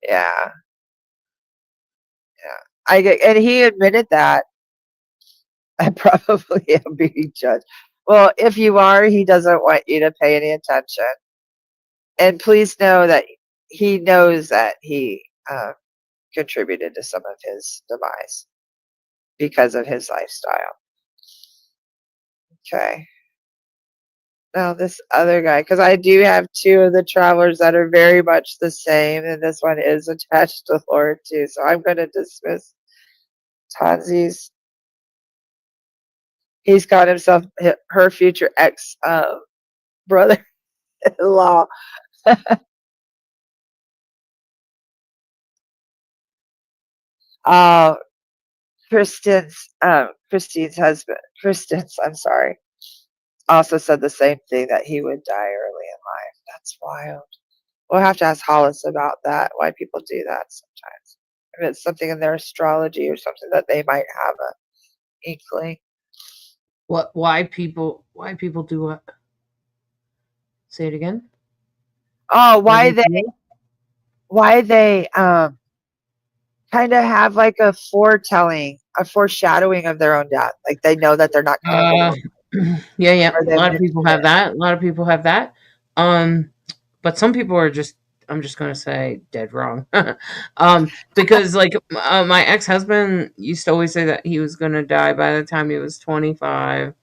Yeah, yeah. And he admitted that. I probably am being judged. Well, if you are, he doesn't want you to pay any attention. And please know that he knows that he contributed to some of his demise because of his lifestyle. Okay. Now this other guy, because I do have two of the travelers that are very much the same, and this one is attached to Laura too. So I'm going to dismiss Tanzi's. He's got himself her future ex brother-in-law. Christine's husband, I'm sorry, also said the same thing, that he would die early in life. That's wild. We'll have to ask Hollis about that, why people do that sometimes. If it's something in their astrology or something that they might have a inkling. Why people do what? Say it again. Oh, why they kind of have like a foreshadowing of their own death. Like they know that they're not going to live. Yeah. A lot of people have that. But some people are just, I'm just going to say, dead wrong. Because like my ex-husband used to always say that he was going to die by the time he was 25.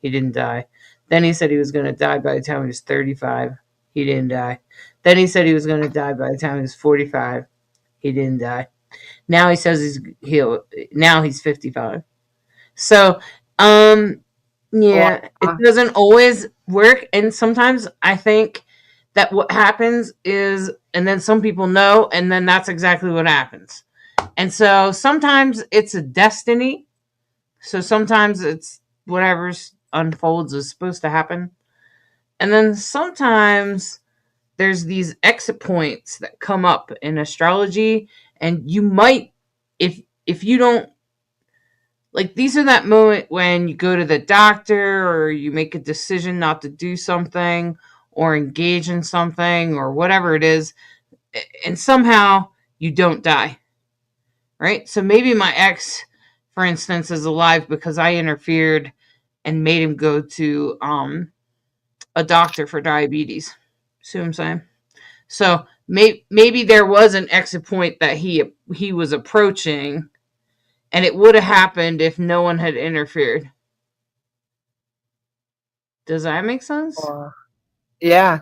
He didn't die. Then he said he was going to die by the time he was 35. He didn't die. Then he said he was going to die by the time he was 45. He didn't die. Now he says now he's 55. So, yeah, it doesn't always work. And sometimes I think that what happens is, and then some people know, and then that's exactly what happens. And so sometimes it's a destiny. So sometimes it's whatever's unfolds is supposed to happen. And then sometimes there's these exit points that come up in astrology, and you might, if you don't, like, these are that moment when you go to the doctor or you make a decision not to do something or engage in something or whatever it is, and somehow you don't die, right? So maybe my ex, for instance, is alive because I interfered and made him go to a doctor for diabetes. See what I'm saying? So maybe there was an exit point that he was approaching, and it would have happened if no one had interfered. Does that make sense? Yeah.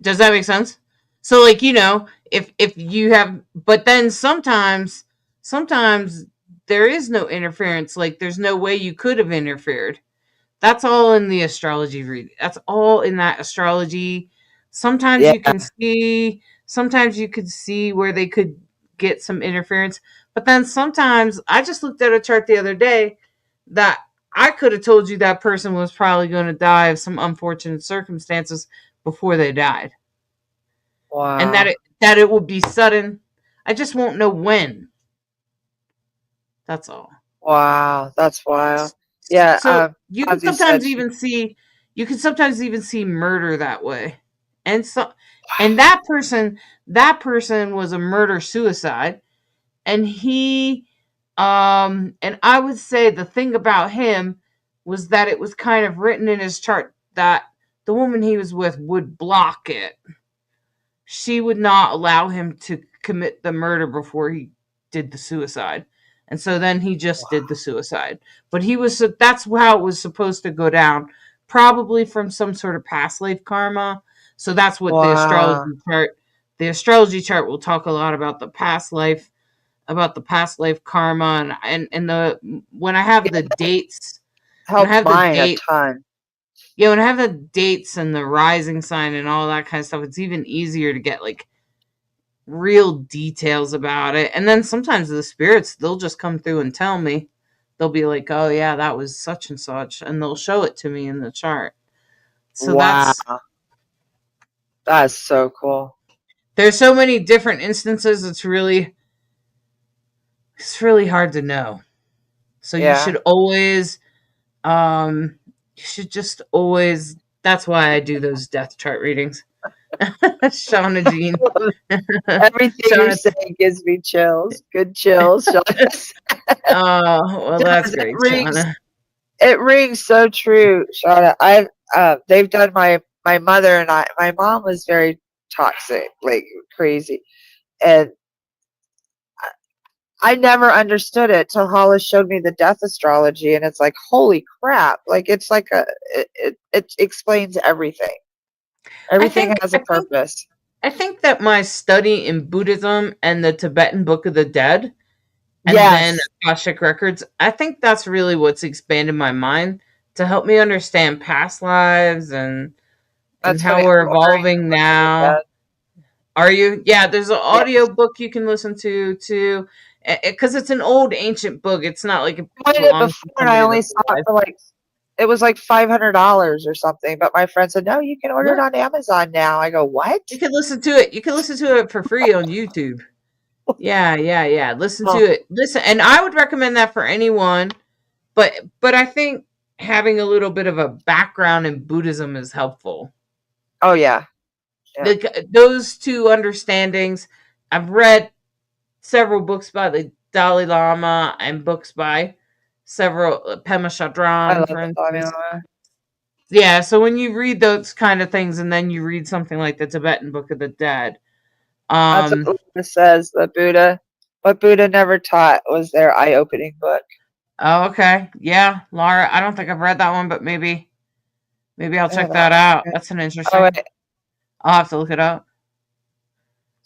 Does that make sense? So, like, if you have, but then sometimes there is no interference. Like, there's no way you could have interfered. That's all in the astrology read. That's all in that astrology. Sometimes you can see, sometimes you could see where they could get some interference. But then sometimes, I just looked at a chart the other day that I could have told you that person was probably going to die of some unfortunate circumstances before they died. Wow. And that it would be sudden. I just won't know when. That's all. Wow, that's wild. Yeah. So you can sometimes even see murder that way. And so, and that person was a murder suicide. And he, and I would say the thing about him was that it was kind of written in his chart that the woman he was with would block it. She would not allow him to commit the murder before he did the suicide. And so then he just did the suicide. But that's how it was supposed to go down. Probably from some sort of past life karma. So that's what the astrology chart will talk a lot about the past life karma, and when I have the dates, help mine a ton. Yeah, when I have the dates and the rising sign and all that kind of stuff, it's even easier to get like real details about it. And then sometimes the spirits, they'll just come through and tell me. They'll be like, "Oh yeah, that was such and such," and they'll show it to me in the chart. So that's so cool. There's so many different instances. It's really hard to know. So you should always, that's why I do those death chart readings. Shauna Jean. Everything you're saying gives me chills. Good chills, Shauna. Oh, well, that's great, Shauna. It rings so true, Shauna. They've done my mother and I. My mom was very toxic, like crazy, and I never understood it till Hollis showed me the death astrology, and it's like, holy crap! Like it's like it explains everything. Everything has a purpose. I think that my study in Buddhism and the Tibetan Book of the Dead, and then Akashic Records, I think that's really what's expanded my mind to help me understand past lives and how we're evolving now. Are you? Yeah, there's an audio book you can listen to too. because it's an old ancient book. It's not like it I read it belongs before to and I somebody only that's saw it alive. for like, it was like $500 or something. But my friend said, no, you can order it Yeah, on Amazon now. I go, what? you can listen to it. You can listen to it for free on YouTube. Yeah, yeah, yeah. Listen to Oh, it. Listen, and I would recommend that for anyone. But I think having a little bit of a background in Buddhism is helpful. oh yeah. Yeah. Those two understandings. I've read several books by the Dalai Lama and books by several Pema I Chodron, love for the instance. formula. Yeah, so when you read those kind of things, and then you read something like the Tibetan Book of the Dead, That's what Buddha says. What Buddha never taught was their eye-opening book. oh, okay, yeah, Laura, I don't think I've read that one, but maybe I'll Yeah, check that that one's out. good. That's an Oh, interesting. wait. I'll have to look it up.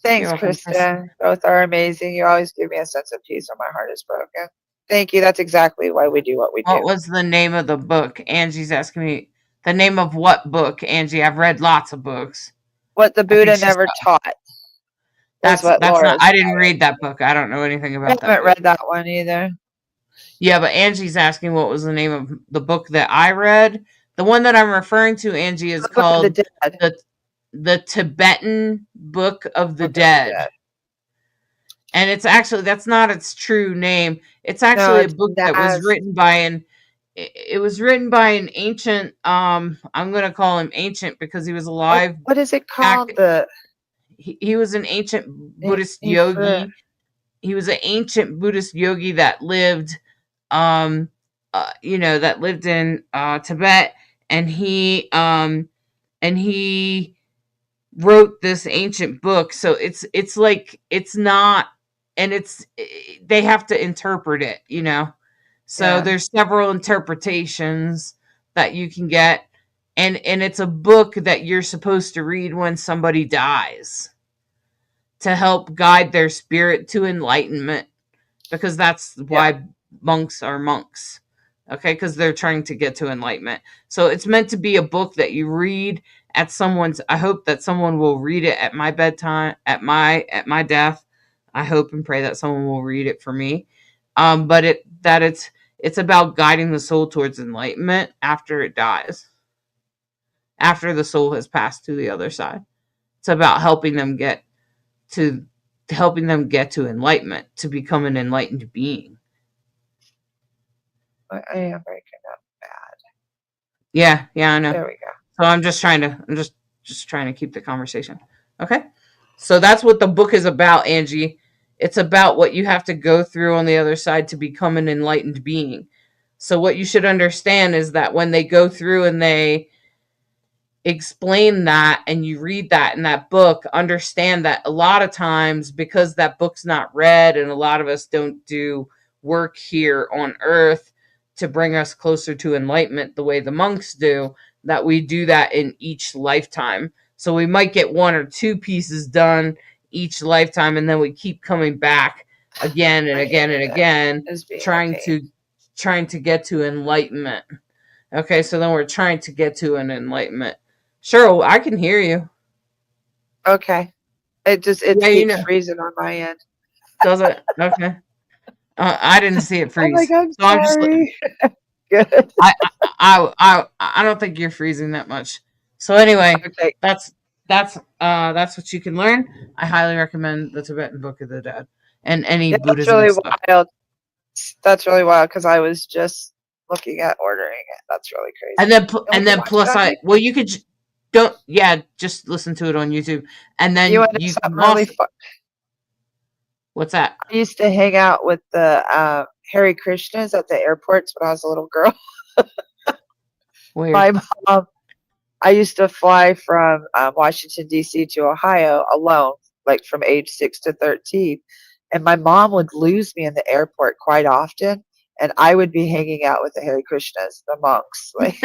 You're Thanks, welcome, Chris. Krista. Both are amazing. You always give me a sense of peace when my heart is broken. Thank you. That's exactly why we do what we What do. was the name of the book? Angie's asking me the name of what book, Angie? I've read lots of books. What the I think Buddha she's never taught is what that's not. Laura's I didn't tired. read that book. I don't know anything I about that haven't book. read that one either. Yeah, but Angie's asking what was the name of the book that I read. The one that I'm referring to, Angie, is The Book of the called Dead. the Tibetan Book of the Book of the Dead. Dead. And it's actually that's not its true name. It's No, actually a it's book that was Naz. written by it was written by an ancient I'm going to call him ancient because he was alive What is it back. called? The He was an ancient Buddhist Ifrit. yogi. He was an ancient Buddhist yogi that lived that lived in Tibet, and he wrote this ancient book. So it's like it's not, and they have to interpret it, so Yeah. there's several interpretations that you can get, and it's a book that you're supposed to read when somebody dies to help guide their spirit to enlightenment, because that's Yeah. why monks are monks. Okay, because they're trying to get to enlightenment. So it's meant to be a book that you read at someone's. I hope that someone will read it at my bedtime, at my death. I hope and pray that someone will read it for me. But it's about guiding the soul towards enlightenment after it dies, after the soul has passed to the other side. It's about to helping them get to enlightenment, to become an enlightened being. I am breaking up bad. Yeah, I know. There we go. So I'm just trying to keep the conversation. Okay? So that's what the book is about, Angie. It's about what you have to go through on the other side to become an enlightened being. So what you should understand is that when they go through and they explain that and you read that in that book, understand that a lot of times, because that book's not read and a lot of us don't do work here on earth to bring us closer to enlightenment the way the monks do, that we do that in each lifetime. So we might get one or two pieces done each lifetime, and then we keep coming back again and again and again, trying to get to enlightenment. Okay, so then we're trying to get to an enlightenment. Sure, I can hear you. Okay. It keeps freezing on my end. Does it? Okay. I didn't see it freeze. I'm like, I'm sorry. Good. I don't think you're freezing that much. So anyway, Okay. that's what you can learn. I highly recommend the Tibetan Book of the Dead and any Buddhism really stuff. Wild. That's really wild because I was just looking at ordering it. That's really crazy. And then plus you could just listen to it on YouTube, and then you can really fun. What's that? I used to hang out with the Hare Krishnas at the airports when I was a little girl. Weird. My mom, I used to fly from Washington, D.C. to Ohio alone, like from age 6 to 13. And my mom would lose me in the airport quite often. And I would be hanging out with the Hare Krishnas, the monks. Like,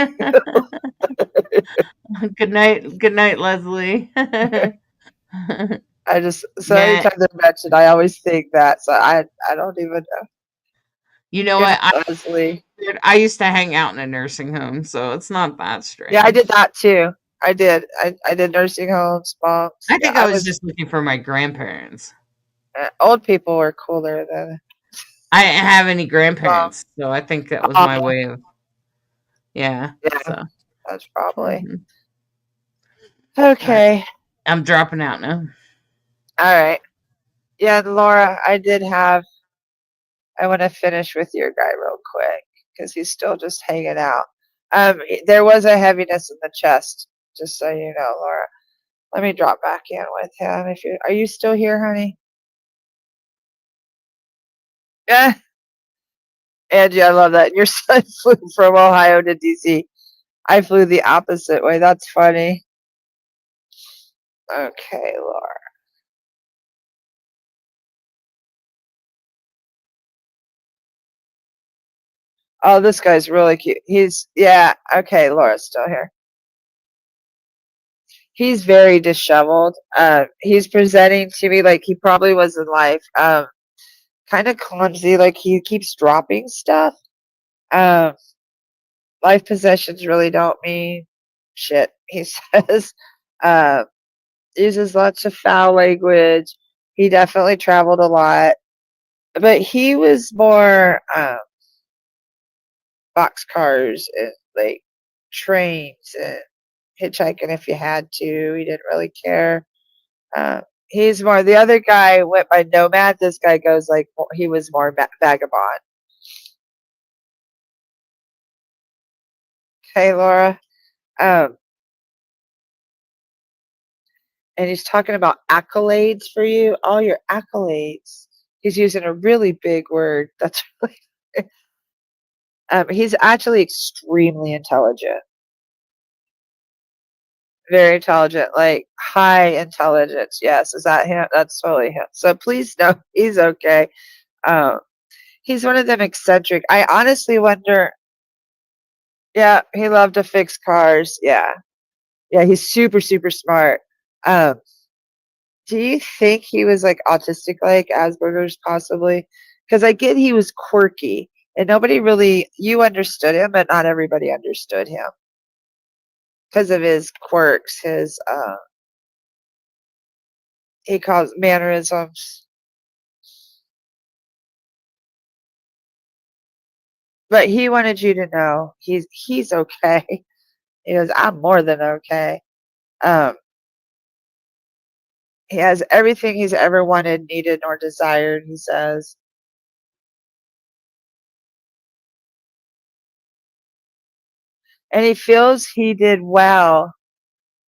Good night, Leslie. anytime they're mentioned, I always think that. So I don't even know. You know what? Leslie. I used to hang out in a nursing home, so it's not that strange. Yeah, I did that too. I did. I did nursing homes, monks. I think I was just looking for my grandparents. Old people were cooler than. I didn't have any Well, grandparents, so I think that was my oh, way of yeah. yeah, So that's probably mhm. All right, okay. I'm dropping out now. All right. Yeah, Laura, I did have. I want to finish with your guy real quick because he's still just hanging out. There was a heaviness in the chest, just so you know, Laura. Let me drop back in with him. If you are you still here, honey? Yeah, Angie, I love that. Your son flew from Ohio to DC. I flew the opposite way. That's funny. Okay, Laura. Oh, this guy's really cute. Yeah, okay, Laura's still here. He's very disheveled. He's presenting to me like he probably was in life. Kind of clumsy, like he keeps dropping stuff. Um, Life possessions really don't mean shit, he says. Uh, Uses lots of foul language. He definitely traveled a lot, but he was more boxcars and like trains and hitchhiking if you had to. He didn't really care. He's more the other guy went by nomad. This guy goes like he was more vagabond. Okay, Laura. Um, and he's talking about accolades for you. All your accolades. He's using a really big word. That's really. He's actually extremely intelligent. Very intelligent, like high intelligence. Yes, is that him? That's totally him. So please know he's okay. Um, he's one of them eccentric. I honestly wonder. Yeah, he loved to fix cars. Yeah, yeah, he's super super smart. Um, do you think he was like autistic, like Asperger's, possibly? Because I get he was quirky, and nobody really you understood him, but not everybody understood him because of his quirks. His he calls mannerisms. But he wanted you to know he's okay. He goes, I'm more than okay. Um, he has everything he's ever wanted, needed, or desired, he says. And he feels he did well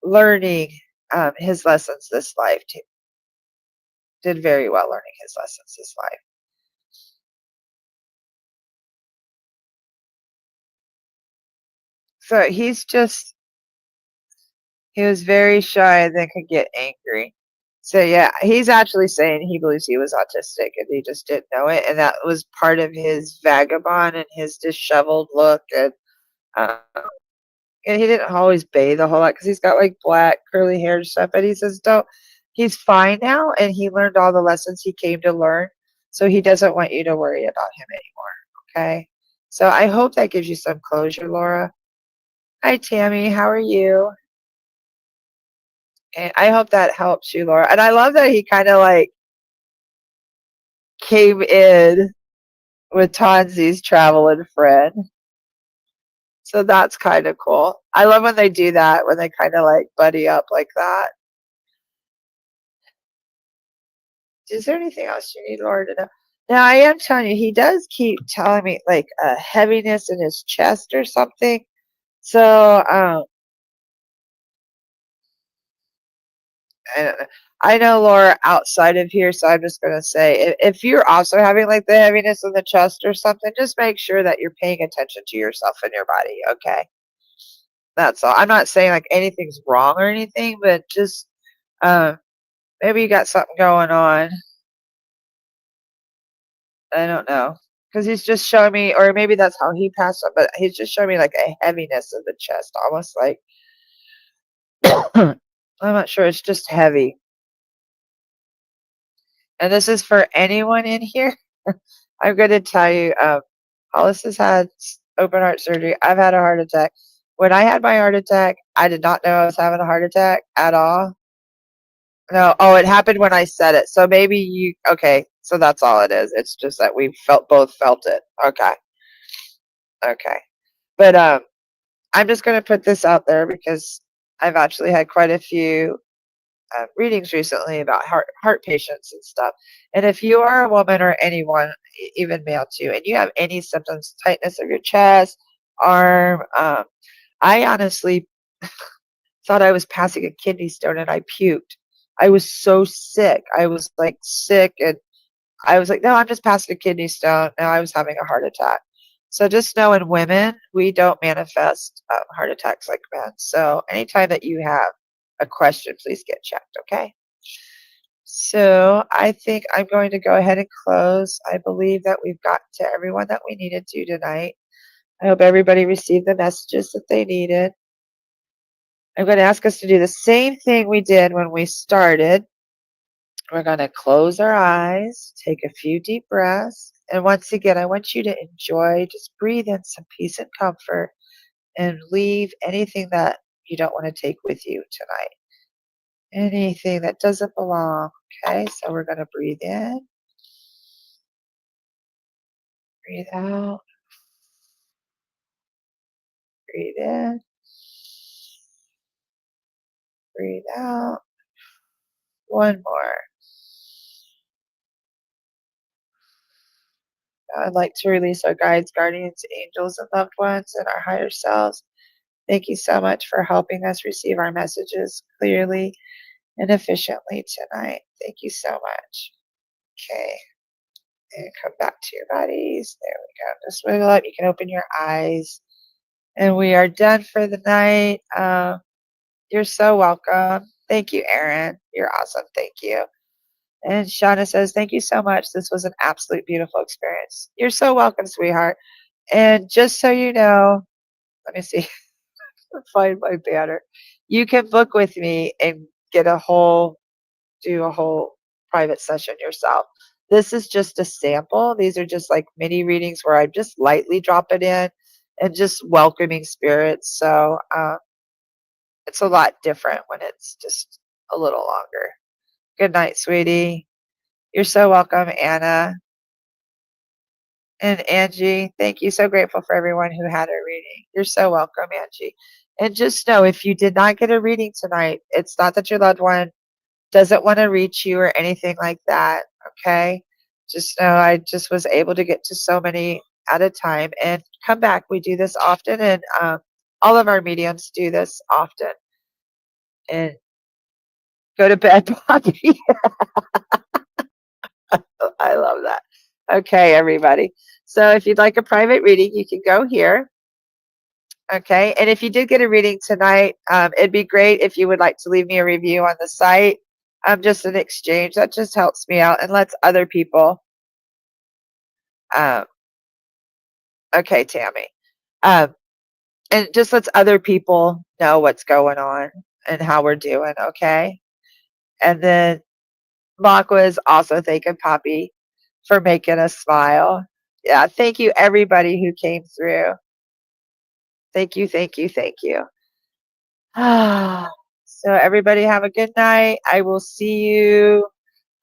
learning his lessons this life. Did very well learning his lessons this life. So he was very shy and then could get angry. So yeah, he's actually saying he believes he was autistic and he just didn't know it, and that was part of his vagabond and his disheveled look, uh, and he didn't always bathe a whole lot because he's got like black curly hair and stuff. But he says don't. He's fine now, and he learned all the lessons he came to learn. So he doesn't want you to worry about him anymore. Okay. So I hope that gives you some closure, Laura. Hi, Tammy. How are you? And I hope that helps you, Laura. And I love that he kind of like came in with Tonzi's traveling friend. So that's kind of cool. I love when they do that, when they kind of like buddy up like that. Is there anything else you need Laura to know? Now, I am telling you, he does keep telling me like a heaviness in his chest or something. So, I don't know. I know Laura outside of here, so I'm just gonna say if you're also having like the heaviness in the chest or something, just make sure that you're paying attention to yourself and your body. Okay, that's all. I'm not saying like anything's wrong or anything, but just um, maybe you got something going on. I don't know. Because he's just showing me, or maybe that's how he passed up, but he's just showing me like a heaviness in the chest, almost like I'm not sure. It's just heavy. And this is for anyone in here. I'm going to tell you, Hollis has had open heart surgery. I've had a heart attack. When I had my heart attack, I did not know I was having a heart attack at all. No, oh, it happened when I said it. So maybe you, okay, so that's all it is. It's just that we both felt it. Okay. Okay. But I'm just going to put this out there because I've actually had quite a few readings recently about heart patients and stuff. And if you are a woman or anyone, even male too, and you have any symptoms, tightness of your chest, arm, I honestly thought I was passing a kidney stone and I puked. I was so sick. I was like sick and I was like, no, I'm just passing a kidney stone. No, I was having a heart attack. So just know in women, we don't manifest heart attacks like men. So anytime that you have a question, please get checked, okay? So I think I'm going to go ahead and close. I believe that we've got to everyone that we needed to tonight. I hope everybody received the messages that they needed. I'm going to ask us to do the same thing we did when we started. We're going to close our eyes, take a few deep breaths. And once again, I want you to enjoy, just breathe in some peace and comfort and leave anything that you don't want to take with you tonight. Anything that doesn't belong. Okay, so we're going to breathe in, breathe out, breathe in, breathe out. One more. Now I'd like to release our guides, guardians, angels, and loved ones and our higher selves. Thank you so much for helping us receive our messages clearly and efficiently tonight. Thank you so much. Okay. And come back to your bodies. There we go. Just wiggle up. You can open your eyes. And we are done for the night. You're so welcome. Thank you, Erin. You're awesome. Thank you. And Shauna says, thank you so much. This was an absolute beautiful experience. You're so welcome, sweetheart. And just so you know, let me see. Find my banner. You can book with me and do a whole private session yourself. This is just a sample. These are just like mini readings where I just lightly drop it in and just welcoming spirits. So it's a lot different when it's just a little longer. Good night, sweetie. You're so welcome, Anna. And Angie, thank you. So grateful for everyone who had a reading. You're so welcome, Angie. And just know if you did not get a reading tonight, it's not that your loved one doesn't want to reach you or anything like that. Okay. Just know I just was able to get to so many at a time and come back. We do this often, and all of our mediums do this often. And go to bed, Bobby. I love that. Okay, everybody. So if you'd like a private reading, you can go here. Okay. And if you did get a reading tonight, it'd be great if you would like to leave me a review on the site. Just an exchange. That just helps me out and lets other people. Okay, Tammy. And just lets other people know what's going on and how we're doing. Okay. And then Makwa is also thanking Poppy for making us smile. Yeah. Thank you, everybody who came through. Thank you. Thank you. Thank you. So everybody have a good night. I will see you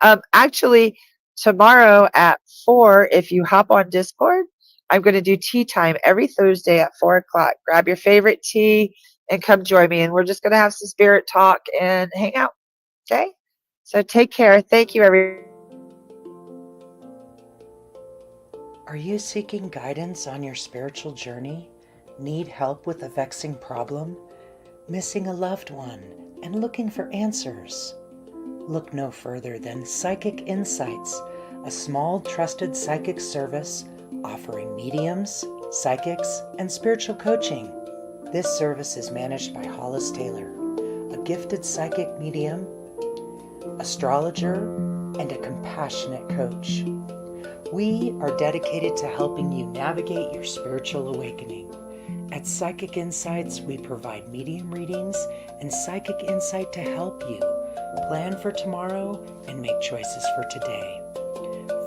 actually tomorrow at 4. If you hop on Discord, I'm going to do tea time every Thursday at 4 o'clock. Grab your favorite tea and come join me. And we're just going to have some spirit talk and hang out. Okay? So take care. Thank you, everyone. Are you seeking guidance on your spiritual journey? Need help with a vexing problem? Missing a loved one and looking for answers? Look no further than Psychic Insights, a small trusted psychic service offering mediums, psychics, and spiritual coaching. This service is managed by Hollis Taylor, a gifted psychic medium, astrologer, and a compassionate coach. We are dedicated to helping you navigate your spiritual awakening. At Psychic Insights, we provide medium readings and psychic insight to help you plan for tomorrow and make choices for today.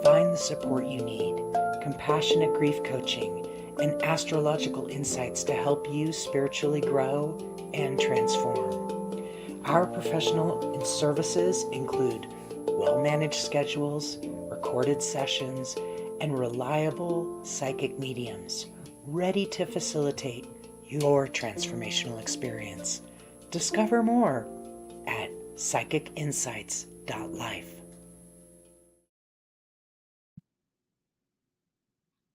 Find the support you need, compassionate grief coaching, and astrological insights to help you spiritually grow and transform. Our professional services include well-managed schedules, recorded sessions, and reliable psychic mediums ready to facilitate your transformational experience. Discover more at psychicinsights.life.